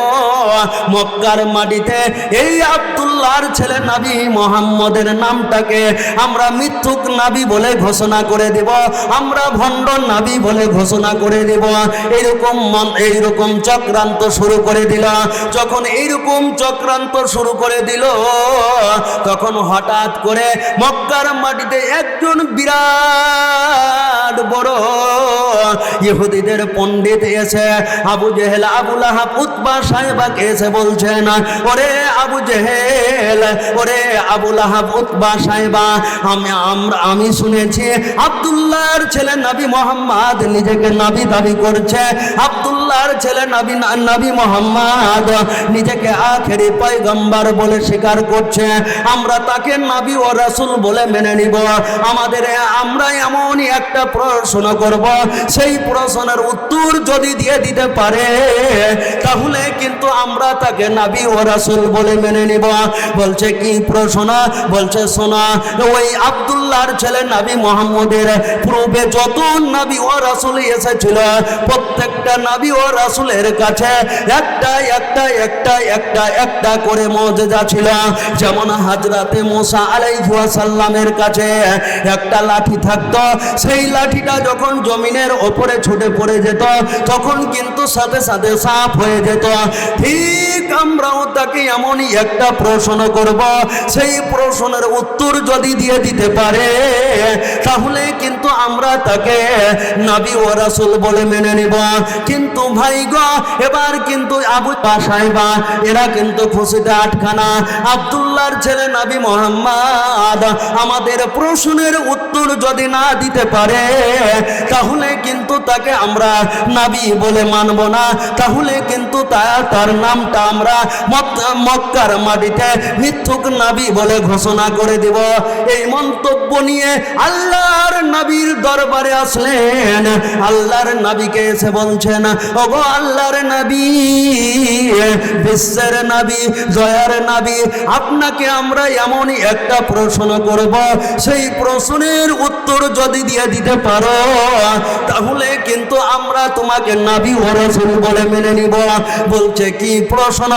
মক্কার মাটিতে এই আব্দুল্লাহর ছেলে নবী মুহাম্মদের নামটাকে আমরা মিথ্যুক নবী বলে ঘোষণা করে দেব, আমরা ভণ্ড নবী বলে ঘোষণা করে দেব। এইরকম চক্রান্ত শুরু করে দিল। যখন এইরকম চক্রান্ত শুরু করে দিল, তখন হঠাৎ করে মক্কার মাটিতে একজন বিরাট বড় ইহুদিদের পণ্ডিত এসে আবু জেহেল, আবু লাহাব, উতবা, সাইবাকে এসে বলছেন, ওরে আবু জেহেল, ওরে আবু লাহাব, উতবা, সাইবা, আমি শুনেছি আব্দুল্লাহর ছেলে নবী মুহাম্মদ নিজেকে নবী দাবি করছে, আব্দুল্লাহর ছেলে নবী মুহাম্মদ নিজেকে আখেরি পয়গম্বর বলে স্বীকার করছে, আমরা তাকে নবী ও রাসূল বলে মেনে নিব। আমরা এমনই একটা প্রশ্ন করব, সেই প্রশ্নের উত্তর যদি দিয়ে দিতে পারে তাহলে কিন্তু আমরা তাকে নবী ও রাসূল বলে মেনে নিব। বলছে কি প্রশ্ন? বলছে শোনা, ওই আব্দুল্লাহর ছেলে নবী মুহাম্মদের পূর্বে যত নবী ও রাসূল এসেছিল প্রত্যেকটা নবী ও রাসূলের কাছে একটা করে মুজিজা ছিল। যেমন হযরতে মুসা আলাইহিস সালামের কাছে একটা লাঠি থাকতো, সেই লাঠিটা যখন জমিনের ওপরে ছুটে পড়ে যেত তখন কিন্তু সাথে সাথে সাফ হয়ে যেত। ঠিক আমরাও তাকে এমনই একটা প্রশ্ন করব, সেই প্রশ্নের উত্তর যদি দিয়ে দিতে পারে তাহলে কিন্তু আমরা তাকে নবী ও রাসূল বলে মেনে নিব। কিন্তু ভাই গো, এবার কিন্তু আবু সাইবা এরা কিন্তু খুশিতে আটখানা। আব্দুল্লাহর ছেলে নবী মুহাম্মদ আমাদের প্রশ্নের উত্তর যদি না দিতে পারে তাহলে কিন্তু তাকে আমরা নবী বলে মানব না, তাহলে কিন্তু তার নামটা আমরা মক্কার মাটিতে মিথ্যুক নবী বলে ঘোষণা করে দেব। এই মন্তব্য নিয়ে আল্লাহর নবীর দরবারে আসলেন। আল্লাহর নবীকে এসে বলছেন, ওগো আল্লাহর নবী, বিশ্বের নবী, জয়ার নবী, আপনাকে আমরা এমনই একটা প্রশ্ন করব, সেই প্রশ্নের উত্তর যদি দিয়ে দিতে পারো তাহলে কিন্তু আমরা তোমাকে নবী ও রাসূল বলে মেনে নিব। বলছে কি প্রশ্ন?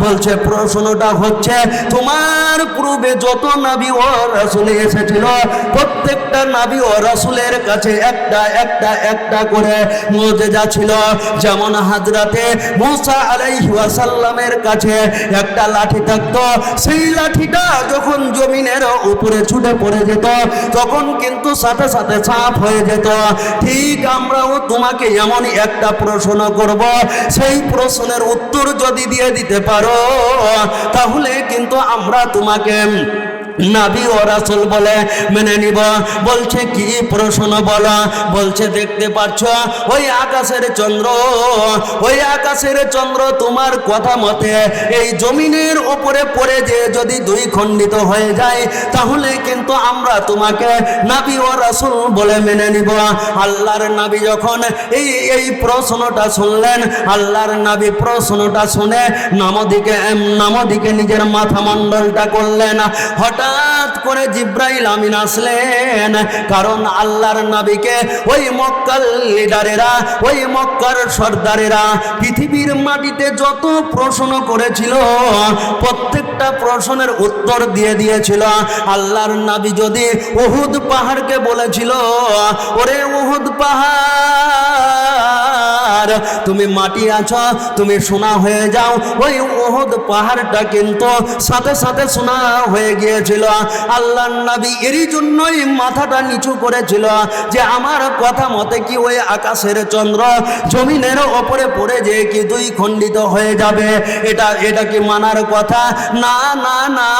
বলছে প্রশ্নটা হচ্ছে, তোমার পূর্বে যত নবী ও রাসূল এসেছিল প্রত্যেকটা নবী ও রাসূলের কাছে একটা করে মুজিজা ছিল। যেমন হযরতে মুসা আলাইহিস সালামের কাছে একটা লাঠি থাকতো, সেই লাঠিটা যখন জমিনের উপরে ছুটে পড়ে যেত তখন কিন্তু সাথে সাথে সাফ হয়ে যেত। ঠিক আমরাও তোমাকে এমনই একটা প্রশ্ন করব, সেই প্রশ্নের উত্তর যদি দিয়ে দিতে পারো তাহলে কিন্তু আমরা তোমাকে নবী ও রাসূল বলে মেনে নিব। বলছে কি প্রশ্ন বলা? বলছে দেখতে পাচ্ছ ওই আকাশের চন্দ্র তোমার কথা মতে এই জমিনের উপরে পড়ে যে যদি দুই খণ্ডিত হয়ে যায় তাহলে কিন্তু আমরা তোমাকে নবী ও রাসূল বলে মেনে নিব। আল্লাহর নবী যখন এই প্রশ্নটা শুনলেন, আল্লাহর নবী প্রশ্নটা শুনে নামদিকে নিজের মাথা মণ্ডলটা করলেন। হঠাৎ করে জিব্রাইল আমিন আসলেন, কারণ আল্লাহর নবীকে ওই মক্কার লিডারেরা, ওই মক্কার সর্দারেরা পৃথিবীর মাটিতে যত প্রশ্ন করেছিল প্রত্যেকটা প্রশ্নের উত্তর দিয়ে দিয়েছিল। আল্লাহর নবী যদি উহুদ পাহাড়কে বলেছিল, ওরে উহুদ পাহাড় তুমি মাটি আছো, তুমি সোনা হয়ে যাও, ওই উহুদ পাহাড়টা কিন্তু সাথে সাথে সোনা হয়ে গিয়েছিল। আল্লাহর নবী এরই জন্যই মাথাটা নিচু করেছিল যে আমার কথা মতে কি ওই আকাশের চন্দ্র জমিনের ওপরে পড়ে যে কি দুই খণ্ডিত হয়ে যাবে? এটা কি মানার কথা? না না না,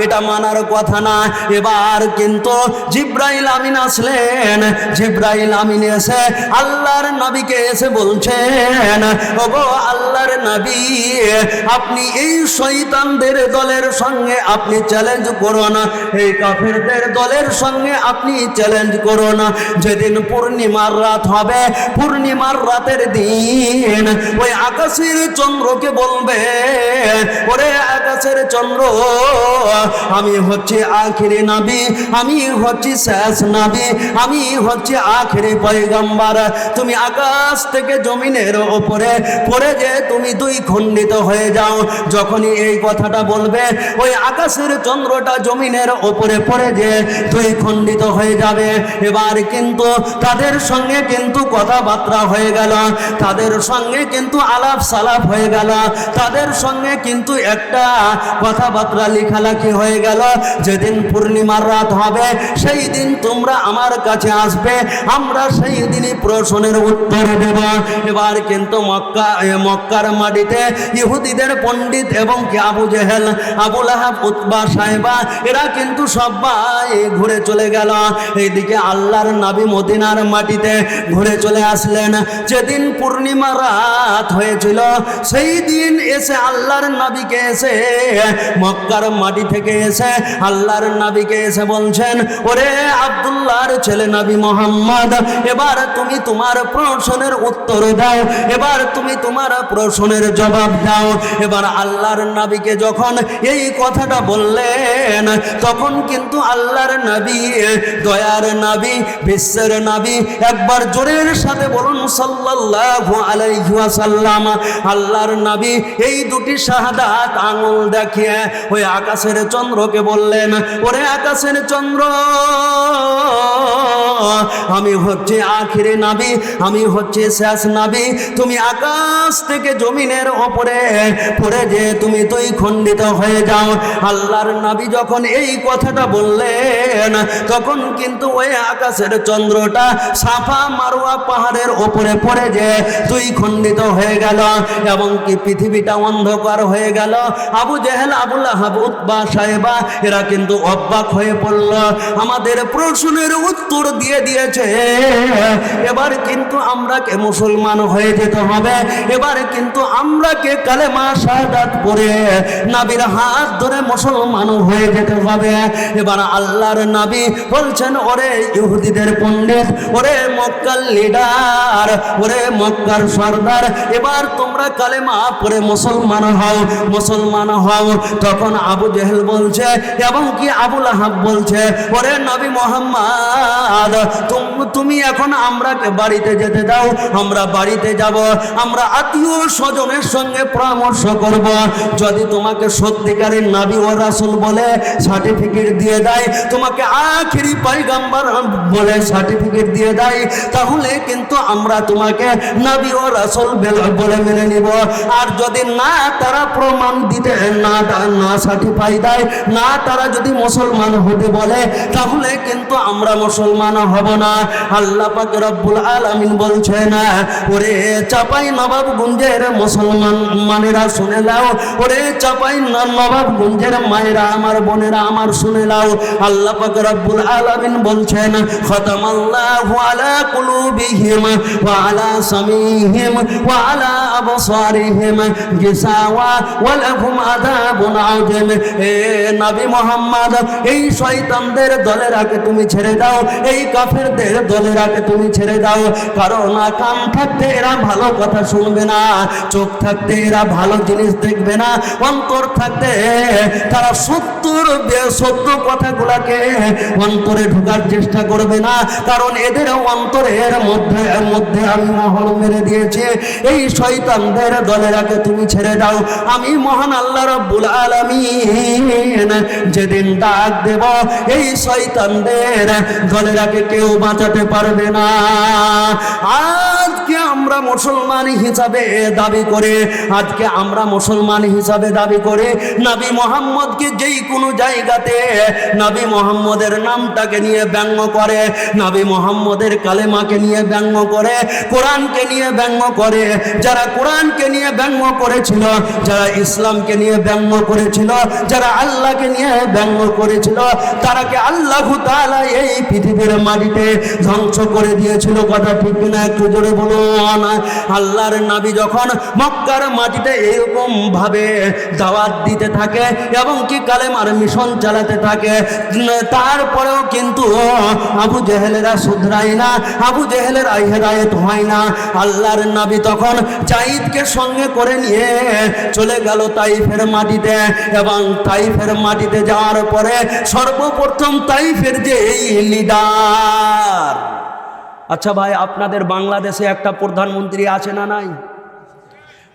এটা মানার কথা না। এবার কিন্তু জিব্রাইল আমিন আসলেন। জিব্রাইল আমিন এসে আল্লাহর নবী নবীকে এসে বলছেন, ওগো আল্লাহর নবী, আপনি এই শয়তানদের দলের সঙ্গে আপনি চ্যালেঞ্জ করো না, এই কাফেরদের দলের সঙ্গে আপনি চ্যালেঞ্জ করো না। যেদিন পূর্ণিমার রাত হবে, পূর্ণিমার রাতের দিন ওই আকাশের চন্দ্রকে বলবে, ওরে আকাশের চন্দ্র, আমি হচ্ছে আখিরি নবী, আমি হচ্ছে শেষ নবী, আমি হচ্ছে আখিরি পয়গম্বর। তুমি আকাশ থেকে জমিনের ওপরে পড়ে যে তুমি দুই খণ্ডিত হয়ে যাও। যখনই এই কথাটা বলবে, ওই আকাশের চন্দ্রটা জমিনের ওপরে পড়ে যে দুই খণ্ডিত হয়ে যাবে। এবার কিন্তু তাদের সঙ্গে কিন্তু কথাবার্তা হয়ে গেল, তাদের সঙ্গে কিন্তু আলাপ সালাপ হয়ে গেল, তাদের সঙ্গে কিন্তু একটা কথাবার্তা লেখালেখি হয়ে গেল। যেদিন পূর্ণিমার রাত হবে সেই দিন তোমরা আমার কাছে আসবে, আমরা সেই দিনই প্রশ্নের উত্তর দেব। এবার কিন্তু মক্কার মাটিতে ইহুদিদের পণ্ডিত এবং কি আবু জেহেল, আবু লাহাব, উতবা, সাইবা এরা কিন্তু সবাই ঘুরে চলে গেল। এইদিকে আল্লাহর নবী মদিনার মাটিতে ঘুরে চলে আসলেন। যেদিন পূর্ণিমা রাত হয়েছিল সেই দিন এসে আল্লাহর নবীকে এসে মক্কার মাটি থেকে এসে আল্লাহর নবীকে এসে বলছেন, ওরে আব্দুল্লাহর ছেলে নবী মোহাম্মদ, এবার তুমি তোমার প্রশ্নের উত্তর দাও, এবার তুমি তোমার প্রশ্নের জবাব দাও। এবার আল্লাহর নবীকে যখন এই কথাটা বললেন, তখন কিন্তু আল্লাহর নবী, দয়ার নবী, বিশ্বের নবী, একবার জোরের সাথে বলুন সাল্লাল্লাহু আলাইহি ওয়াসাল্লাম। আল্লাহর নবী এই দুটি শাহাদাত আঙুল দেখিয়ে ওই আকাশের চন্দ্রকে বললেন, ওরে আকাশের চন্দ্র, আমি হচ্ছে আখিরে নবী, আমি হচ্ছে শেষ নবী। তুমি আকাশ থেকে জমিনের ওপরে পড়ে যে তুমি দুই খণ্ডিত হয়ে যাও। আল্লাহর নবী যখন এই কথাটা বললেন, তখন কিন্তু ওই আকাশের চন্দ্রটা সাফা মারওয়া পাহাড়ের ওপরে পড়ে যে দুই খণ্ডিত হয়ে গেল এবং কি পৃথিবীটা অন্ধকার হয়ে গেল। আবু জেহেল, আবু লাহাব, উতবা, সাইবা এরা কিন্তু অবাক হয়ে পড়ল, আমাদের প্রশ্নের উত্তর দিয়ে দিয়েছে, এবার কিন্তু আমরাকে মুসলমান হয়ে যেতে হবে, এবার কিন্তু আমরাকে কালেমা শাহাদাত পড়ে নবীর হাত ধরে মুসলমান হয়ে যেতে হবে। এবার আল্লাহর নবী বলছেন, ওরে ইহুদিদের পণ্ডিত, ওরে মক্কার লিডার, ওরে মক্কার সর্দার, এবার তোমরা কালেমা পড়ে মুসলমান হও, মুসলমান হও। তখন আবু জেহেল বলছে এবং কি আবু লাহাব বলছে, ওরে নবী মোহাম্মদ, তুমি এখন আমরাকে বাড়িতে যেতে দাও, আমরা বাড়িতে যাব, আমরা আত্মীয় স্বজনের সঙ্গে পরামর্শ করব। যদি তোমাকে সত্যিকারের নবী ও রাসূল বলে সার্টিফিকেট দিয়ে দেয়, তোমাকে আখিরি পয়গম্বর বলে সার্টিফিকেট দিয়ে দেয়, তাহলে কিন্তু আমরা তোমাকে নবী ও রাসূল বলে মেনে নিব। আর যদি না তারা প্রমাণ দিতে না সার্টিফাই দেয়, না তারা যদি মুসলমান হতে বলে, তাহলে কিন্তু আমরা মুসলমান হব না। আল্লাহ পাক রব্বুল আলামিন বলছেন, ওরে চাপাই নবাবগঞ্জের মুসলমান মানেরা শুনে নাও, ওরে চাপাই নবাবগঞ্জের মায়েরা, আমার বোনেরা আমার শুনে নাও। আল্লাহ পাক রব্বুল আলামিন বলছেন, খতামাল্লাহু আলা কুলুবিহিম ওয়া আলা সামিহিম ওয়া আলা আবসারিহিম গিসাওয়া ওয়া লাহুম আযাবুন আযীম। এ নবী মুহাম্মদ, এই শয়তানদের দলেরাকে তুমি ছেড়ে দাও, এই কাফেরদের দলেরাকে তুমি ছেড়ে দাও, কারণ কান থাকতে এরা ভালো কথা শুনবে না, চোখ থাকতে এরা ভালো জিনিস দেখবে না, অন্তর থাকতে তারা সত্য কথাগুলাকে অন্তরে ঢোকার চেষ্টা করবে না, কারণ এদের অন্তরের মধ্যে আমি মহল মেরে দিয়েছি। এই শয়তানদের দলেরাকে তুমি ছেড়ে দাও, আমি মহান আল্লাহ রাব্বুল আলামিন যেদিন ডাক দেব, এই শয়তানদের দলেরাকে কেউ বাঁচাতে পারবে না। আজকে আমরা মুসলমান হিসাবে দাবি করে, আজকে আমরা মুসলমান হিসাবে দাবি করে নবী মুহাম্মদকে যেই কোনো জায়গাতে নবী মুহাম্মদের নামটাকে নিয়ে ব্যঙ্গ করে, নবী মুহাম্মদের কালেমাকে নিয়ে ব্যঙ্গ করে, কোরআনকে নিয়ে ব্যঙ্গ করে, যারা কোরআনকে নিয়ে ব্যঙ্গ করেছিল, যারা ইসলামকে নিয়ে ব্যঙ্গ করেছিল, যারা আল্লাহকে নিয়ে ব্যঙ্গ করেছিল, তারাকে আল্লাহু তাআলা এই পৃথিবীর মাটিতে ধ্বংস করে দিয়েছিল। কথা ঠিক কিনা একটু জোরে বলুন। আল্লাহর নবী যখন মক্কার মাটিতে এরকম ভাবে দাওয়াত দিতে থাকে এবং কি কালেমার মিশন চালাতে থাকে, তারপরেও কিন্তু আবু জেহেলেরা শুধরায় না, আবু জেহেলের হেদায়েত হয় না। আল্লাহর নবী তখন জাইদকে সঙ্গে করে নিয়ে চলে গেল তাইফের মাটিতে, এবং তাইফের মাটিতে যাওয়ার পরে সর্বপ্রথম তাইফের যে এই লিডার। আচ্ছা ভাই, আপনাদের বাংলাদেশে একটা প্রধানমন্ত্রী আছে না নাই?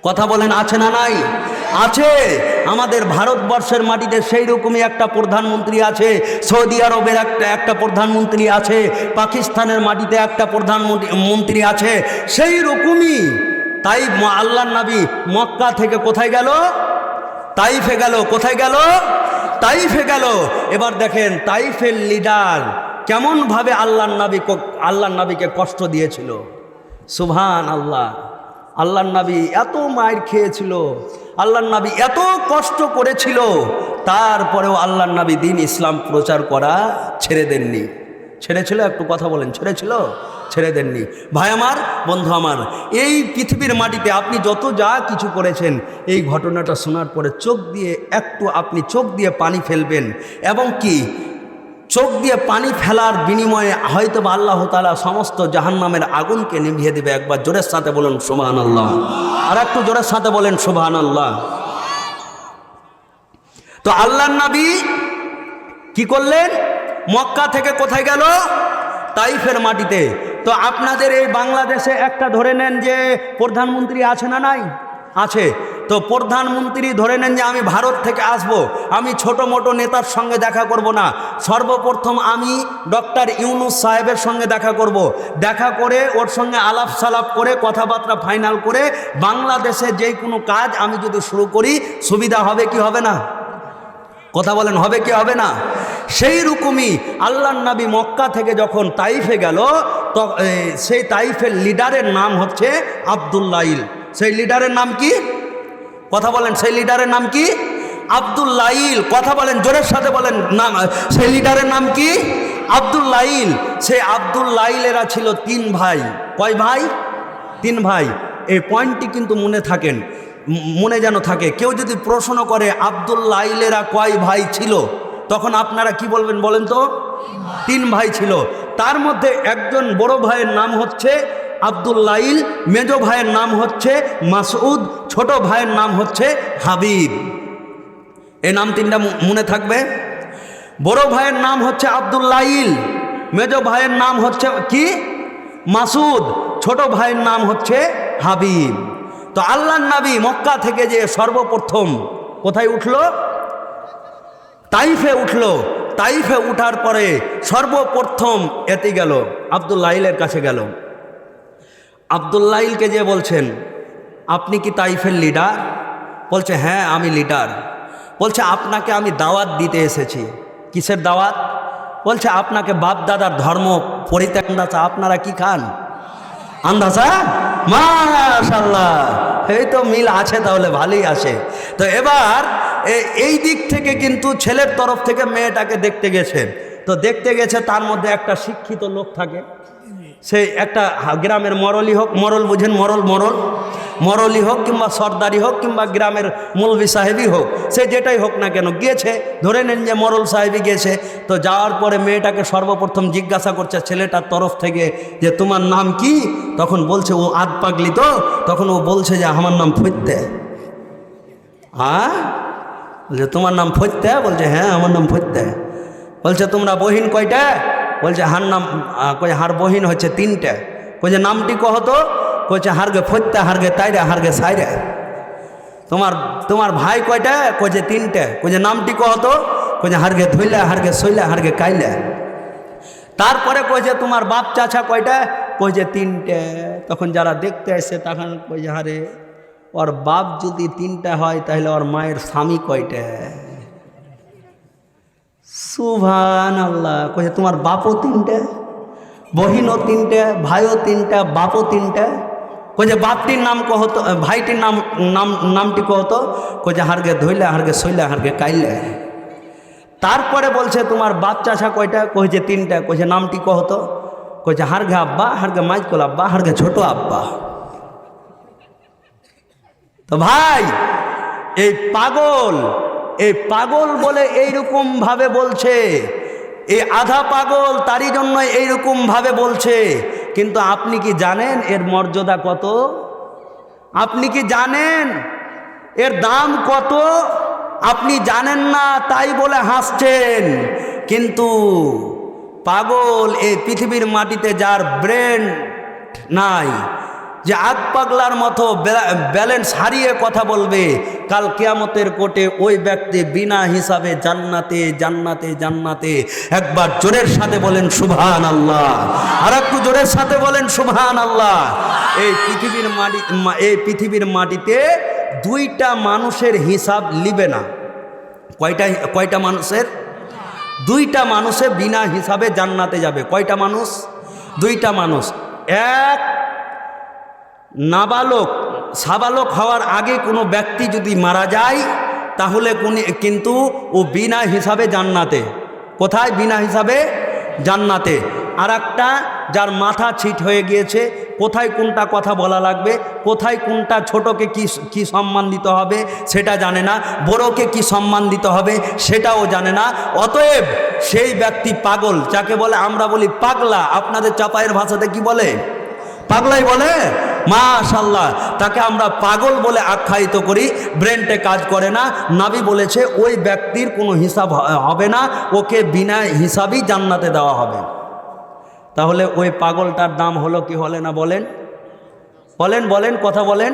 কথা বলেন, আছে না নাই? আছে। আমাদের ভারতবর্ষের মাটিতে সেই রকমই একটা প্রধানমন্ত্রী আছে, সৌদি আরবের একটা প্রধানমন্ত্রী আছে, পাকিস্তানের মাটিতে একটা প্রধানমন্ত্রী আছে। সেই রকমই তাই আল্লাহর নবী মক্কা থেকে কোথায় গেল? তাইফে গেল। কোথায় গেল? তাইফে গেল। এবার দেখেন তাইফের লিডার কেমনভাবে আল্লাহর নবীকে কষ্ট দিয়েছিল। সুবহান আল্লাহ। আল্লাহর নবী এত মাইর খেয়েছিল, আল্লাহর নবী এত কষ্ট করেছিল, তারপরেও আল্লাহর নবী দিন ইসলাম প্রচার করা ছেড়ে দেননি। ছেড়েছিল? একটু কথা বলেন, ছেড়েছিল? ছেড়ে দেননি। ভাই আমার, বন্ধু আমার, এই পৃথিবীর মাটিতে আপনি যত যা কিছু করেছেন, এই ঘটনাটা শোনার পরে আপনি চোখ দিয়ে পানি ফেলবেন, এবং কি চোখ দিয়ে পানি ফেলার বিনিময়ে হয়তো বা আল্লাহ তাআলা সমস্ত জাহান্নামের আগুনকে নিভিয়ে দেবে। একবার জোরের সাথে বলেন সুবহানাল্লাহ। আর একটু জোরের সাথে বলেন সুবহানাল্লাহ। তো আল্লাহর নবী কি করলেন? মক্কা থেকে কোথায় গেল? তাইফের মাটিতে। তো আপনাদের এই বাংলাদেশে একটা ধরে নেন যে প্রধানমন্ত্রী আছে না নাই? আছে। তো প্রধানমন্ত্রী ধরে নেন যে আমি ভারত থেকে আসব, আমি ছোট মোটো নেতার সঙ্গে দেখা করব না, সর্বপ্রথম আমি ডক্টর ইউনূস সাহেবের সঙ্গে দেখা করব। দেখা করে ওর সঙ্গে আলাপ সালাপ করে কথাবার্তা ফাইনাল করে বাংলাদেশে যে কোনো কাজ আমি যদি শুরু করি, সুবিধা হবে কি হবে না? কথা বলেন, হবে কি হবে না? সেই রকমই আল্লাহর নবী মক্কা থেকে যখন তাইফে গেল, তো সেই তাইফের লিডারের নাম হচ্ছে আব্দুল্লাইল। সেই লিডারের নাম কি? কথা বলেন, সেই লিডারের নাম কি? আব্দুল্লাইল। কথা বলেন, জোরের সাথে বলেন, নাম সেই লিডারের নাম কি? আব্দুল্লাইল। সেই আব্দুল্লাইলেরা ছিল 3 ভাই। কয় ভাই? 3 ভাই। এই পয়েন্টটি কিন্তু মনে যেন থাকে। কেউ যদি প্রশ্ন করে আব্দুল্লাইলেরা কয় ভাই ছিল, তখন আপনারা কি বলবেন বলেন তো? 3 ভাই ছিল। তার মধ্যে একজন বড় ভাইয়ের নাম হচ্ছে আব্দুল্লাইল, মেজো ভাইয়ের নাম হচ্ছে মাসউদ, ছোট ভাইয়ের নাম হচ্ছে হাবিব। এই নাম 3টা মনে থাকবে। বড় ভাইয়ের নাম হচ্ছে আব্দুল্লাইল, মেজো ভাইয়ের নাম হচ্ছে কি? মাসুদ, ছোট ভাইয়ের নাম হচ্ছে হাবিব। তো আল্লাহর নবী মক্কা থেকে যে সর্বপ্রথম কোথায় উঠল? তাইফে উঠল। তাইফে উঠার পরে সর্বপ্রথম এতে গেল, আব্দুল্লাইলের কাছে গেল। আব্দুল্লাইলকে যে বলছেন, আপনি কি তাইফের লিডার? বলছে, হ্যাঁ আমি লিডার। বলছে, আপনাকে আমি দাওয়াত দিতে এসেছি। কিসের দাওয়াত? বলছে, আপনাকে বাপ দাদার ধর্ম পরিত্যাগ। আপনারা কি খান? আন্দাজা? মাশাআল্লাহ, এই তো মিল আছে, তাহলে ভালোই আছে। তো এবার এই দিক থেকে কিন্তু ছেলের তরফ থেকে মেয়েটাকে দেখতে গেছে। তো দেখতে গেছে, তার মধ্যে একটা শিক্ষিত লোক থাকে। সে একটা গ্রামের মরলি হোক, মরল বুঝেন, মরলি হোক কিংবা সর্দারি হোক কিংবা গ্রামের মৌলভী সাহেবই হোক, সে যেটাই হোক না কেন গিয়েছে। ধরে নেন যে মরল সাহেবই গিয়েছে। তো যাওয়ার পরে মেয়েটাকে সর্বপ্রথম জিজ্ঞাসা করছে ছেলেটার তরফ থেকে যে তোমার নাম কি? তখন বলছে, ও আধ পাগলি তো, তখন ও বলছে যে আমার নাম ফত্যে। হ্যাঁ, বলছে তোমার নাম ফত্যে? বলছে হ্যাঁ আমার নাম ফত্যে। বলছে তোমরা বহিন কয়টা? বলছে হার বহিন হচ্ছে 3টে। কইছে নামটি কহতো? কইছে হারগে ফত্যে, হারগে তাইরে, হারগে সাইরে। তোমার ভাই কয়টা? কইছে 3টে। কইছে নামটি কহতো? কইছে হারগে ধইলা, হারগে সইলা, হারগে কাইলা। তারপরে কইছে তোমার বাপ চাচা কয়টা? কইছে 3টে। তখন যারা দেখতে আসছে তখন কইছে হারে ওর বাপ যদি 3টা হয় তাহলে ওর মায়ের স্বামী কয়টা? সুবহানাল্লাহ। কইছে তোমার বাপও 3টে, বহিনও 3টে, ভাইও 3টা, বাপও 3টে। কইছে বাপটির নাম কহতো, ভাইটির নামটি কহতো? কইছে হারগে ধইলা, হারগে সইলা, হারগে কাইলে। তারপরে বলছে তোমার বাচ্চা ছা কয়টা? কইছে 3টা। কইছে নামটি কহতো? কইছে হারগে আব্বা, হারগে মাইজকল আব্বা, হারগে ছোট আব্বা। তো ভাই এই পাগল বলে এইরকম ভাবে বলছে, এই আধা পাগল তারই জন্য এইরকম ভাবে বলছে। কিন্তু আপনি কি জানেন এর মর্যাদা কত? আপনি কি জানেন এর দাম কত? আপনি জানেন না, তাই বলে হাসছেন। কিন্তু পাগল এই পৃথিবীর মাটিতে যার ব্রেন নাই, যে আগ পাগলার মতো ব্যালেন্স হারিয়ে কথা বলবে, কাল কিয়ামতের কোর্টে ওই ব্যক্তি বিনা হিসাবে জান্নাতে জান্নাতে জান্নাতে। একবার জোরের সাথে বলেন সুবহানাল্লাহ, আর একটু জোরের সাথে বলেন সুবহানাল্লাহ। এই পৃথিবীর মাটিতে 2টা মানুষের হিসাব লিবে না। কয়টা মানুষের? 2টা মানুষে বিনা হিসাবে জান্নাতে যাবে। কয়টা মানুষ? 2টা মানুষ। এক নাবালক সাবালক হওয়ার আগে কোনো ব্যক্তি যদি মারা যায়, তাহলে কিন্তু ও বিনা হিসাবে জান্নাতে। কোথায়? বিনা হিসাবে জান্নাতে। আর একটা যার মাথা ছিট হয়ে গিয়েছে, কোথায় কোনটা কথা বলা লাগবে, কোথায় কোনটা ছোটকে কি সম্মান দিতে হবে সেটা জানে না, বড়কে কি সম্মান দিতে হবে সেটাও জানে না। অতএব সেই ব্যক্তি পাগল, যাকে বলে আমরা বলি পাগলা। আপনাদের চাপাইয়ের ভাষাতে কি বলে? পাগলাই বলে। মাশাআল্লাহ, তাকে আমরা পাগল বলে আখ্যায়িত করি। ব্রেনটে কাজ করে না। নবী বলেছে ওই ব্যক্তির কোনো হিসাব হবে না, ওকে বিনা হিসাবই জান্নাতে দেওয়া হবে। তাহলে ওই পাগলটার দাম হলো কি হলে না? বলেন বলেন বলেন, কথা বলেন।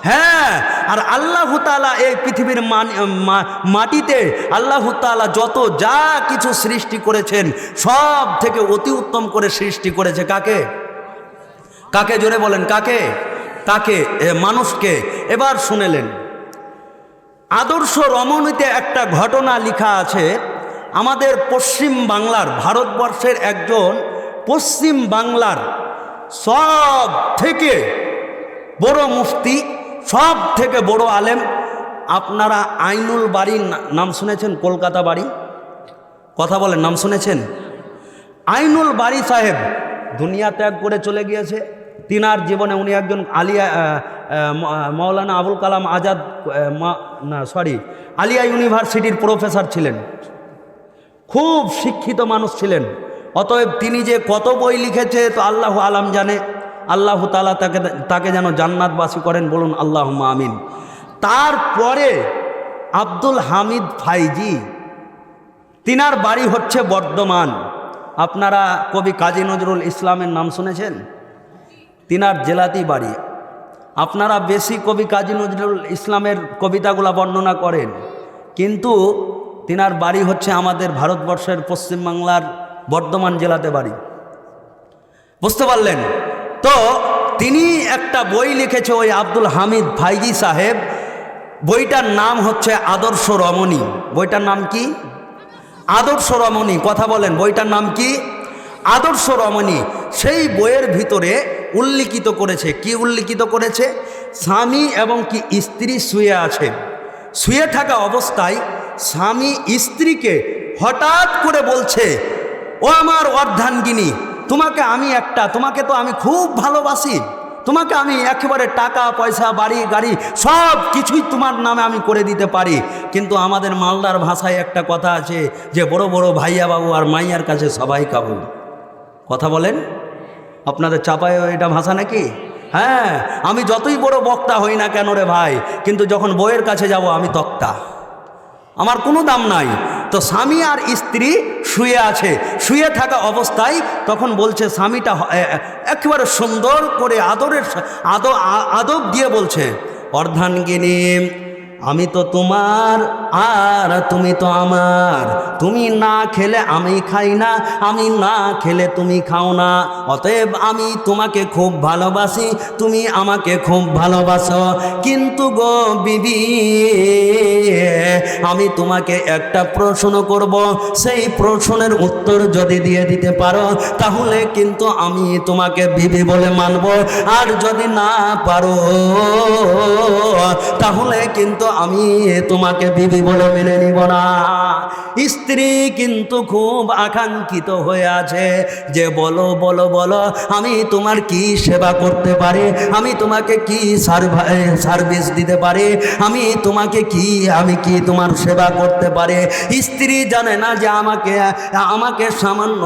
হ্যাঁ, আর আল্লাহ তাআলা এই পৃথিবীর মাটিতে আল্লাহ তাআলা যত যা কিছু সৃষ্টি করেছেন, সব থেকে অতি উত্তম করে সৃষ্টি করেছে কাকে? কাকে? জোরে বলেন কাকে? কাকে? মানুষকে। এবার শুনেলেন, আদর্শ রমণীতে একটা ঘটনা লেখা আছে। আমাদের পশ্চিম বাংলার, ভারতবর্ষের একজন পশ্চিম বাংলার সব থেকে বড় মুফতি, সব থেকে বড় আলেম। আপনারা আইনুল বাড়ির নাম শুনেছেন? কলকাতা বাড়ি, কথা বলেন, নাম শুনেছেন? আইনুল বাড়ি সাহেব দুনিয়া ত্যাগ করে চলে গিয়েছে। তিনার জীবনে উনি একজন মাওলানা আবুল কালাম আজাদ আলিয়া ইউনিভার্সিটির প্রফেসর ছিলেন। খুব শিক্ষিত মানুষ ছিলেন। অতএব তিনি যে কত বই লিখেছে তো আল্লাহ আলাম জানে। আল্লাহ তাআলা তাকে যেন জান্নাতবাসী করেন, বলুন আল্লাহুম্মা আমিন। তারপরে আব্দুল হামিদ ফাইজি, তিনার বাড়ি হচ্ছে বর্ধমান। আপনারা কবি কাজী নজরুল ইসলামের নাম শুনেছেন? তিনার জেলাতেই বাড়ি। আপনারা বেশি কবি কাজী নজরুল ইসলামের কবিতাগুলা বর্ণনা করেন, কিন্তু তিনার বাড়ি হচ্ছে আমাদের ভারতবর্ষের পশ্চিমবাংলার বর্ধমান জেলাতে বাড়ি। বুঝতে পারলেন তো? তিনি একটা বই লিখেছে ওই আব্দুল হামিদ ফাইজি সাহেব। বইটার নাম হচ্ছে আদর্শ রমণী। বইটার নাম কি? আদর্শ রমণী। কথা বলেন, বইটার নাম কি? আদর্শ রমণী। সেই বইয়ের ভিতরে উল্লিখিত করেছে, কি উল্লিখিত করেছে? স্বামী এবং কি স্ত্রী শুয়ে আছে। শুয়ে থাকা অবস্থায় স্বামী স্ত্রীকে হঠাৎ করে বলছে, ও আমার অর্ধাঙ্গিনী, তোমাকে তো আমি খুব ভালোবাসি, তোমাকে আমি একেবারে টাকা পয়সা বাড়ি গাড়ি সব কিছুই তোমার নামে আমি করে দিতে পারি, কিন্তু আমাদের মালদার ভাষায় একটা কথা আছে যে বড় বড় ভাইয়া বাবু আর মাইয়ার কাছে সবাই কাবু। কথা বলেন, আপনাদের চাপায়ও এটা ভাষা নাকি? হ্যাঁ, আমি যতই বড় বক্তা হই না কেন রে ভাই, কিন্তু যখন বউয়ের কাছে যাব আমি তক্তা, আমার কোনো দাম নাই। তো স্বামী আর স্ত্রী শুয়ে আছে। শুয়ে থাকা অবস্থায় তখন বলছে, স্বামীটা একেবারে সুন্দর করে আদব দিয়ে বলছে, অর্ধাঙ্গিনী, আমি তো তোমার আর তুমি তো আমার, তুমি না খেলে আমি খাই না, আমি না খেলে তুমি খাও না, অতএব আমি তোমাকে খুব ভালোবাসি, তুমি আমাকে খুব ভালোবাসো, কিন্তু গো বিবি, আমি তোমাকে একটা প্রশ্ন করব, সেই প্রশ্নের উত্তর যদি দিয়ে দিতে পারো তাহলে কিন্তু আমি তোমাকে বিবি বলে মানব, আর যদি না পারো তাহলে কিন্তু আমি তোমাকে বিবি বলে মেনে নিব না। স্ত্রী কিন্তু খুব আকাঙ্ক্ষিত হয়ে আছে যে বলো বলো বলো, আমি তোমার কি সেবা করতে পারি, আমি তোমাকে কি সার্ভিস দিতে পারি, আমি কি তোমার সেবা করতে পারি। স্ত্রী জানে না যে আমাকে সামান্য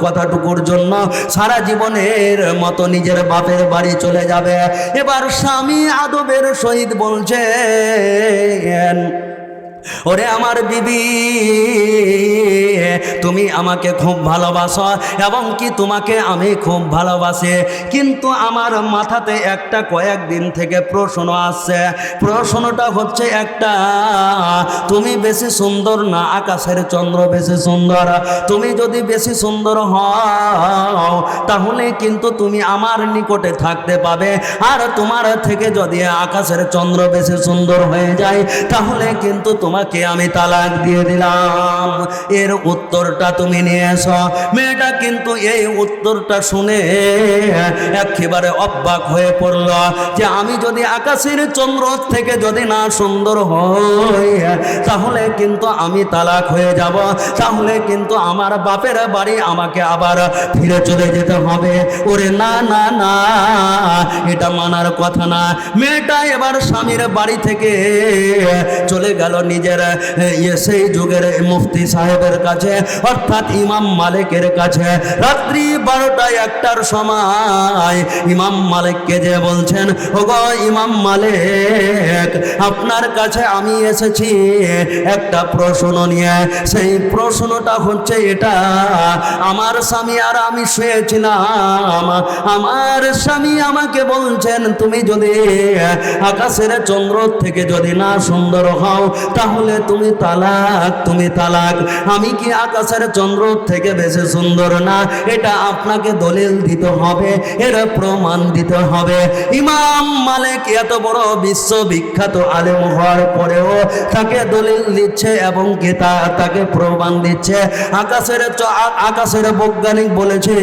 কথাটুকুর জন্য সারা জীবনের মতো নিজের বাপের বাড়ি চলে যাবে। এবার স্বামী আদবের সহিত বলছেন, ওরে আমার বিবি, তুমি আমাকে খুব ভালোবাসো এবং কি তোমাকে আমি খুব ভালোবাসি, কিন্তু আমার মাথাতে একটা কয়েকদিন থেকে প্রশ্ন আসছে। প্রশ্নটা হচ্ছে একটা, তুমি বেশি সুন্দর না আকাশের চন্দ্র বেশি সুন্দর? তুমি যদি বেশি সুন্দর হও তাহলে কিন্তু তুমি আমার নিকটে থাকতে পাবে, আর তোমার থেকে যদি আকাশের চন্দ্র বেশি সুন্দর হয়ে যায় তাহলে কিন্তু তোমাকে আমি তালাক দিয়ে দিলাম। এর উত্তরটা তুমি নিয়ে এসো। মেয়েটা কিন্তু এই উত্তরটা শুনে একেবারে অবাক হয়ে পড়ল যে আমি যদি আকাশের চন্দ্র থেকে যদি না সুন্দর হই তাহলে কিন্তু আমি তালাক হয়ে যাব, তাহলে কিন্তু আমার বাপের বাড়ি আমাকে আবার ফিরে চলে যেতে হবে। ওরে না না না, এটা মানার কথা না। মেয়েটা এবার স্বামীর বাড়ি থেকে চলে গেল নিজের সেই যুগের মুফতি সাহেবের কাছে, অর্থাৎ ইমাম মালিকের কাছে। রাত্রি 12টা-1টার সময় ইমাম মালিককে যে বলছেন, ওগো ইমাম মালিক, আপনার কাছে আমি এসেছি একটা প্রশ্ন নিয়ে। সেই প্রশ্নটা হচ্ছে এটা, আমার স্বামী আর আমি শুয়েছিলাম, আমার স্বামী আমাকে বলছেন তুমি যদি আকাশের চন্দ্র থেকে যদি না সুন্দর হও তাহলে তুমি তালাক। আমি কি আকাশের চন্দ্র থেকে বেশি সুন্দর না? এটা আপনাকে দলিল দিতে হবে, এর প্রমাণ দিতে হবে। ইমাম মালিক এত বড় বিশ্ববিখ্যাত আলেম হওয়ার পরেও তাকে দলিল দিচ্ছে এবং কি তাকে প্রমাণ দিচ্ছে। আকাশের বৈজ্ঞানিক বলেছে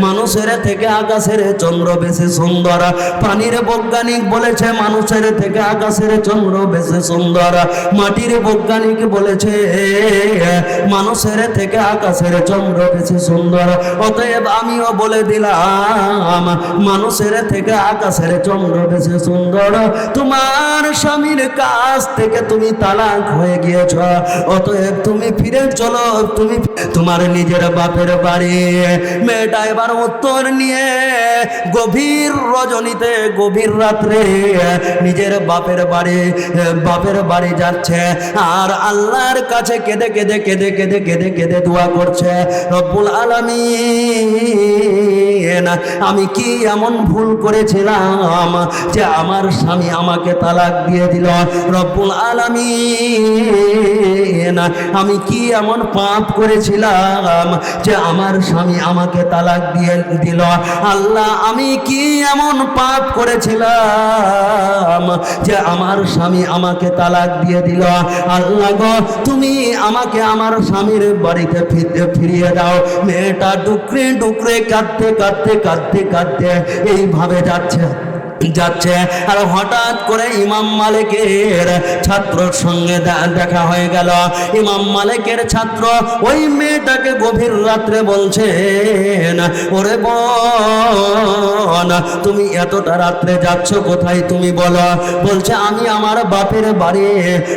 মানুষের থেকে আকাশের চন্দ্র বেশি সুন্দর, পানির বৈজ্ঞানিক বলেছে মানুষের থেকে আকাশের চন্দ্র বেশি সুন্দর, মাটির বৈজ্ঞানিক বলেছে মানুষের থেকে আকাশের চন্দ্র বেশি সুন্দর। অতএব আমিও বলে দিলাম মানুষের থেকে আকাশের চন্দ্র বেশি সুন্দর। তোমার স্বামীর কাছ থেকে তুমি তালাক হয়ে গিয়েছ, অতএব তুমি ফিরে চলো তুমি তোমার নিজের বাপের বাড়ি। মেয়েটা এবার উত্তর নিয়ে গভীর রজনীতে গভীর রাত্রে নিজের বাপের বাড়ি যাচ্ছে, আর আল্লাহর কাছে কেঁদে কেঁদে কেঁদে কেঁদে কেঁদে কেঁদে দোয়া করছে, রব্বুল আলামিন, আমি কি এমন ভুল করেছিলাম যে আমার স্বামী আমাকে তালাক দিয়ে দিল? রব্বুল আলামিন, আমি কি এমন পাপ করেছিলাম যে আমার স্বামী আমাকে তালাক দিয়ে দিল? আল্লাহ, আমি কি এমন পাপ করেছিলাম যে আমার স্বামী আমাকে তালাক দিয়ে দিল? আল্লাহ গো, তুমি আমাকে আমার স্বামীর বাড়িতে ফিরিয়ে দাও। মেয়েটা ডুকরে ডুকরে কাঁদতে কাঁদতে কাঁদতে কাঁদতে এইভাবে যাচ্ছে। আর হঠাৎ করে ইমাম মালিকের ছাত্রর সঙ্গে দেখা হয়ে গেল। ইমাম মালিকের ছাত্র ওই মেয়েটাকে গভীর রাত্রে বলছেন, ওরে বোন, তুমি এতটা রাত্রে যাচ্ছ কোথায় তুমি বলো? বলছে আমি আমার বাপের বাড়ি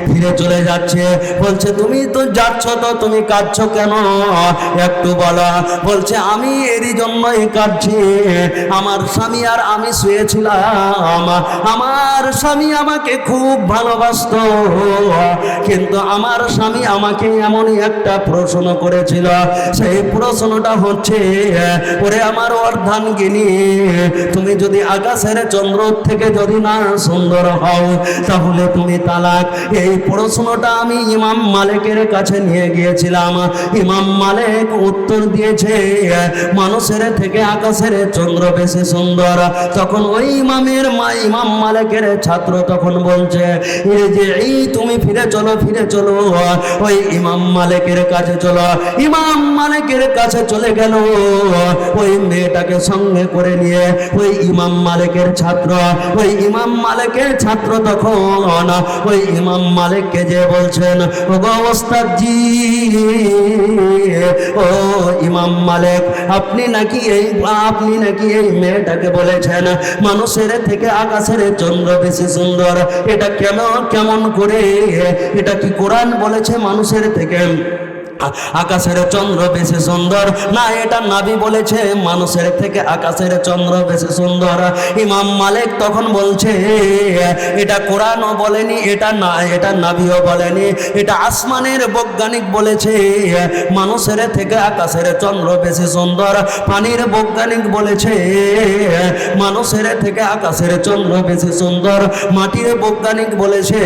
ফিরে চলে যাচ্ছে। বলছে তুমি তো যাচ্ছ, তো তুমি কাঁদছো কেন একটু বলো? বলছে আমি এরই জন্যই কাঁদছি, আমার স্বামী আর আমি শুয়েছিলাম, আমার স্বামী আমাকে খুব ভালোবাসতো, কিন্তু আমার স্বামী আমাকে এমনই একটা প্রশ্ন করেছিল। সেই প্রশ্নটা হচ্ছে, ওরে আমার অর্ধাঙ্গিনী, তুমি যদি আকাশের চন্দ্র থেকে যদি না সুন্দর হও তাহলে তুমি তালাক। এই প্রশ্নটা আমি ইমাম মালিকের কাছে নিয়ে গিয়েছিলাম। ইমাম মালিক উত্তর দিয়েছে মানুষের থেকে আকাশের চন্দ্র বেশি সুন্দর। তখন ওই ইমাম ইমাম মালিকের ছাত্র তখন বলছে, এই যে এই তুমি ফিরে চলো ওই ইমাম মালিকের কাছে চলো। ইমাম মালিকের কাছে চলে গেল, ওই মেয়েটাকে সঙ্গে করে নিয়ে ওই ইমাম মালিকের ছাত্র তখন ওই ইমাম মালিককে যে বলছেন, ও গো ওস্তাদজি, ও ইমাম মালিক, আপনি নাকি এই মেয়েটাকে বলেছেন মানুষের থেকে আকাশের চন্দ্র বেশি সুন্দর। এটা কেমন করে? এটা কি কোরআন বলেছে মানুষের থেকে আকাশের চন্দ্র বেশি সুন্দর? না, এটা নবী বলেছে মানুষের থেকে আকাশের চন্দ্র বেশি সুন্দর। ইমাম মালিক তখন বলছে, এটা কোরআনও বলেনি, এটা নবীও বলেনি, এটা আসমানের বৈজ্ঞানিক বলেছে মানুষের থেকে আকাশের চন্দ্র বেশি সুন্দর। পানির বৈজ্ঞানিক বলেছে মানুষের থেকে আকাশের চন্দ্র বেশি সুন্দর। মাটির বৈজ্ঞানিক বলেছে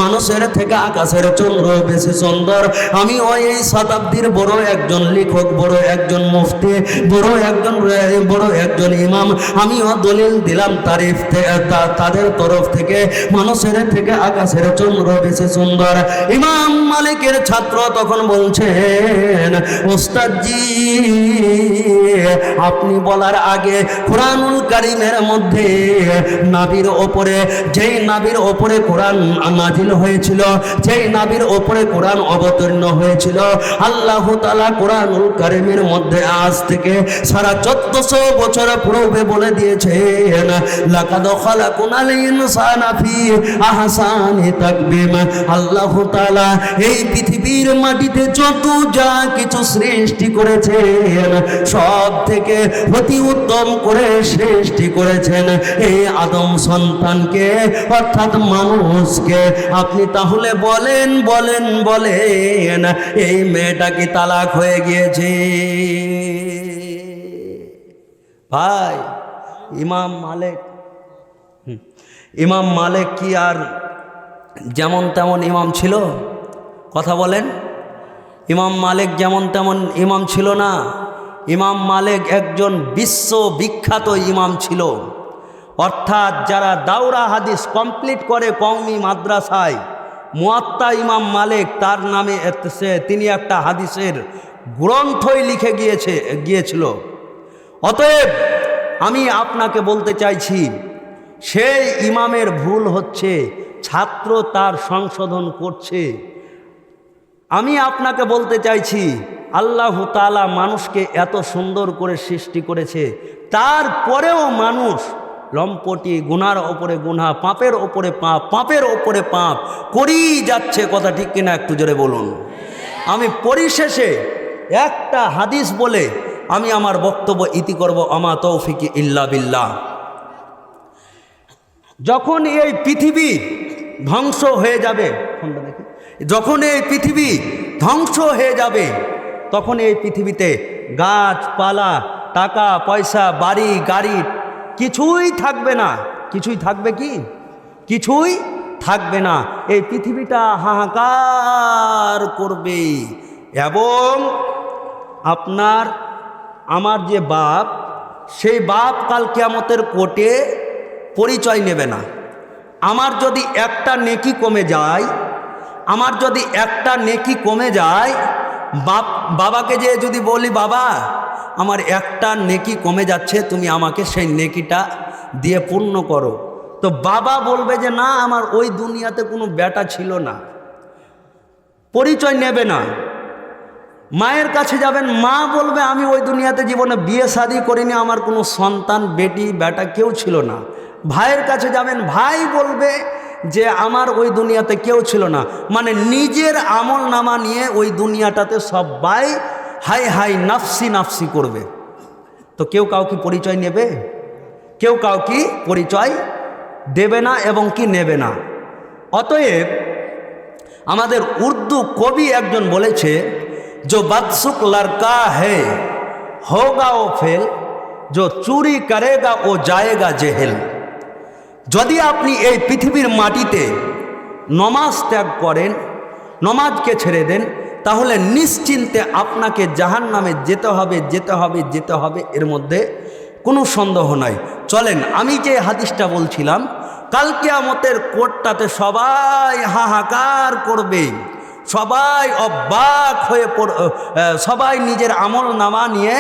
মানুষের থেকে আকাশের চন্দ্র বেশি সুন্দর। আমি এই শতাব্দীর বড় একজন লেখক, বড় একজন মুফতি, বড় একজন ইমাম, আমিও দলিল দিলাম তাদের তরফ থেকে মানুষের থেকে আকাশের চন্দ্র বেশি সুন্দর। ইমাম মালিকের ছাত্র তখন বলছেন, ওস্তাদজি, আপনি বলার আগে কুরআনুল কারীমের মধ্যে যেই নবীর ওপরে কোরআন নাজিল হয়েছিল, যেই নবীর ওপরে কোরআন অবতীর্ণ হয়েছিল, আল্লাহ তাআলা কুরআনুল কারীমের মধ্যে আজ থেকে সারা 1400 বছর পূর্বে বলে দিয়েছেন, লাকাদ খালাকুনাল ইনসানা ফি আহসানি তাকবীম। আল্লাহ তাআলা এই পৃথিবীর মাটিতে যত যা কিছু সৃষ্টি করেছেন সব থেকে অতি উত্তম করে সৃষ্টি করেছেন এই আদম সন্তানকে, অর্থাৎ মানুষকে। আপনি তাহলে বলেন এই মেয়েটা কি তালাক হয়ে গিয়েছে? ভাই, ইমাম মালিক কি আর যেমন তেমন ইমাম ছিল? কথা বলেন। ইমাম মালিক যেমন তেমন ইমাম ছিল না। ইমাম মালিক একজন বিশ্ববিখ্যাত ইমাম ছিল। অর্থাৎ যারা দাওরা হাদিস কমপ্লিট করে কওমি মাদ্রাসায়, মুয়াত্তা ইমাম মালিক তার নামে তিনি একটা হাদিসের গ্রন্থই লিখে গিয়েছিল। অতএব আমি আপনাকে বলতে চাইছি, সেই ইমামের ভুল হচ্ছে, ছাত্র তার সংশোধন করছে। আমি আপনাকে বলতে চাইছি, আল্লাহ তাআলা মানুষকে এত সুন্দর করে সৃষ্টি করেছে, তারপরেও মানুষ লম্পটি, গুনার ওপরে গুনাহ, পাপের ওপরে পাপ করেই যাচ্ছে। কথা ঠিক কিনা? একটু জোরে বলুন। আমি পরিশেষে একটা হাদিস বলে আমি আমার বক্তব্য ইতি করব। আমা তৌফিকি ইল্লা বিল্লাহ। যখন এই পৃথিবী ধ্বংস হয়ে যাবে, তখন এই পৃথিবীতে গাছপালা, টাকা পয়সা, বাড়ি গাড়ি কিছুই থাকবে না। কিছুই থাকবে কি? কিছুই থাকবে না। এই পৃথিবীটা হাহাকার করবে। এবং আমার যে বাপ, সেই বাপ কাল কিয়ামতের কোর্টে পরিচয় নেবে না। আমার যদি একটা নেকি কমে যায়, বাবাকে যে যদি বলি, বাবা আমার একটা নেকি কমে যাচ্ছে, তুমি আমাকে সেই নেকিটা দিয়ে পূর্ণ করো, তো বাবা বলবে যে না, আমার ওই দুনিয়াতে কোনো বেটা ছিল না, পরিচয় নেবে না। মায়ের কাছে যাবেন, মা বলবে আমি ওই দুনিয়াতে জীবনে বিয়ে শাদী করিনি, আমার কোনো সন্তান, বেটি বেটা কেউ ছিল না। ভাইয়ের কাছে যাবেন, ভাই বলবে যে আমার ওই দুনিয়াতে কেউ ছিল না। মানে নিজের আমল নামা নিয়ে ওই দুনিয়াটাতে সবাই হাই নাফসি নাফসি করবে। তো কেউ কাউকে পরিচয় নেবে? কেউ কাউকে পরিচয় দেবে না এবং কি নেবে না। অতএব আমাদের উর্দু কবি একজন বলেছে, जो बदसुक लड़का है होगा वो फेल, जो चोरी करेगा वो जाएगा जेहेल। যদি আপনি এই পৃথিবীর মাটিতে নমাজ ত্যাগ করেন, নমাজকে ছেড়ে দেন, তাহলে নিশ্চিন্তে আপনাকে জাহান্নামে যেতে হবে। এর মধ্যে কোনো সন্দেহ নাই। চলেন, আমি যে হাদিসটা বলছিলাম, কাল কিয়ামতের কোর্টটাতে সবাই হাহাকার করবে, সবাই অবাক হয়ে সবাই নিজের আমল নামা নিয়ে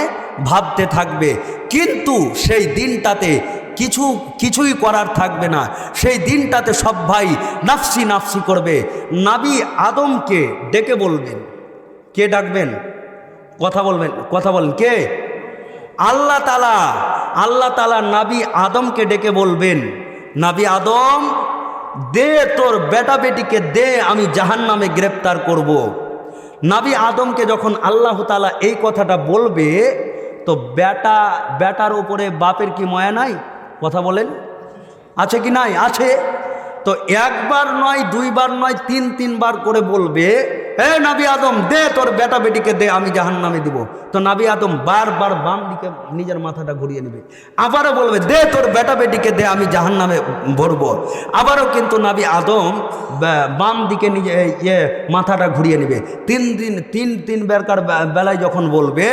ভাবতে থাকবে, কিন্তু সেই দিনটাতে কিছুই করার থাকবে না। সেই দিনটাতে সব ভাই নাফসি নাফসি করবে। নবী আদমকে ডেকে বলবেন, কে ডাকবেন? কথা বলেন কে? আল্লাহ তাআলা নবী আদমকে ডেকে বলবেন, নবী আদম দে তোর বেটা বেটিকে দে, আমি জাহান্নামে গ্রেপ্তার করব। নবী আদমকে যখন আল্লাহ তাআলা এই কথাটা বলবে, তো বেটার উপরে বাপের কি মায়া নাই? কথা বলেন, আছে কি নাই? আছে। তো একবার নয়, দুইবার নয়, তিনবার করে বলবে, হে নবী আদম দে তোর বেটা বেটিকে দে, আমি জাহান্নামে দিব। তো নবী আদম বারবার বাম দিকে নিজের মাথাটা ঘুরিয়ে নেবে, আবারও বলবে দে তোর বেটা বেটিকে দে, আমি জাহান্নামে ভরবো। আবারও কিন্তু নবী আদম বাম দিকে নিজে মাথাটা ঘুরিয়ে নেবে। তিনবারকার বেলায় যখন বলবে,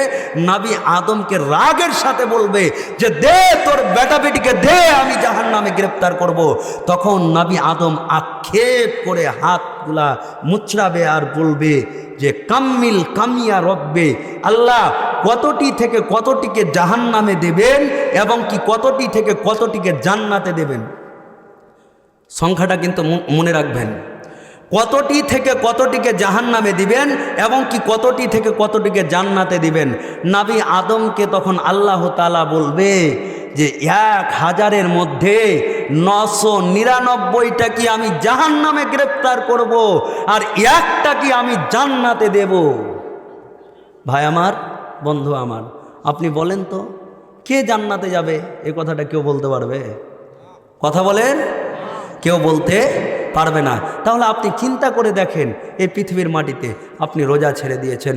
নবী আদমকে রাগের সাথে বলবে যে দে তোর বেটা বেটিকে দে, আমি জাহান্নামে গ্রেপ্তার করব। তখন নবী আদম আক্ষেপ করে হাতগুলা মুচড়াবে আর বলবে যে কামিয়া রব্বে, আল্লাহ কতটি থেকে কতটিকে জাহান্নামে দেবেন এবং কি কতটি থেকে কতটিকে জান্নাতে দেবেন। সংখ্যাটা কিন্তু মনে রাখবেন, কতটি থেকে কতটিকে জাহান্নামে দিবেন এবং কি কতটি থেকে কতটিকে জান্নাতে দিবেন। নবী আদমকে তখন আল্লাহ তাআলা বলবে যে 1000-এর মধ্যে 999টা কি আমি জাহান্নামে গ্রেপ্তার করব, আর একটা কি আমি জান্নাতে দেব। ভাই আমার, বন্ধু আমার, আপনি বলেন তো কে জান্নাতে যাবে? এই কথাটা কেউ বলতে পারবে? কথা বলেন, কেউ বলতে পারবে না। তাহলে আপনি চিন্তা করে দেখেন, এই পৃথিবীর মাটিতে আপনি রোজা ছেড়ে দিয়েছেন,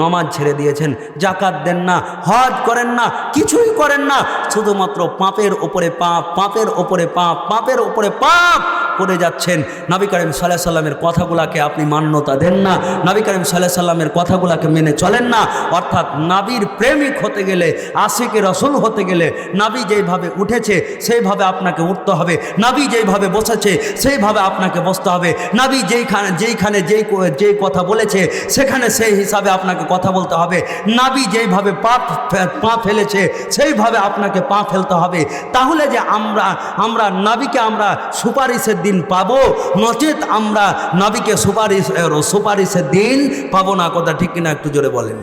নমাজ ছেড়ে দিয়েছেন, জাকাত দেন না, হজ করেন না, কিছুই করেন না, শুধুমাত্র পাপের ওপরে পাপ, পাপের ওপরে পাপ, পাপের ওপরে পাপ করে যাচ্ছেন। নবী করিম সাল্লাল্লাহু আলাইহি সাল্লামের কথাগুলাকে আপনি মান্যতা দেন না, নবী করিম সাল্লাল্লাহু আলাইহি সাল্লামের কথাগুলাকে মেনে চলেন না। অর্থাৎ নবীর প্রেমিক হতে গেলে, আশিকে রসুল হতে গেলে, নবী যেইভাবে উঠেছে সেইভাবে আপনাকে উঠতে হবে, নবী যেইভাবে বসেছে সেইভাবে আপনাকে বসতে হবে, নবী যেইখানে যেই কথা বলেছে সেখানে সেই হিসাবে আপনাকে কথা বলতে হবে, নবী যেইভাবে পা ফেলেছে সেইভাবে আপনাকে পা ফেলতে হবে। তাহলে যে আমরা নবীকে আমরা সুপারিশের দিন পাবো, নচেত আমরা নবীকে সুপারিশের দিন পাবো না। কথা ঠিক কিনা একটু জোরে বলেন।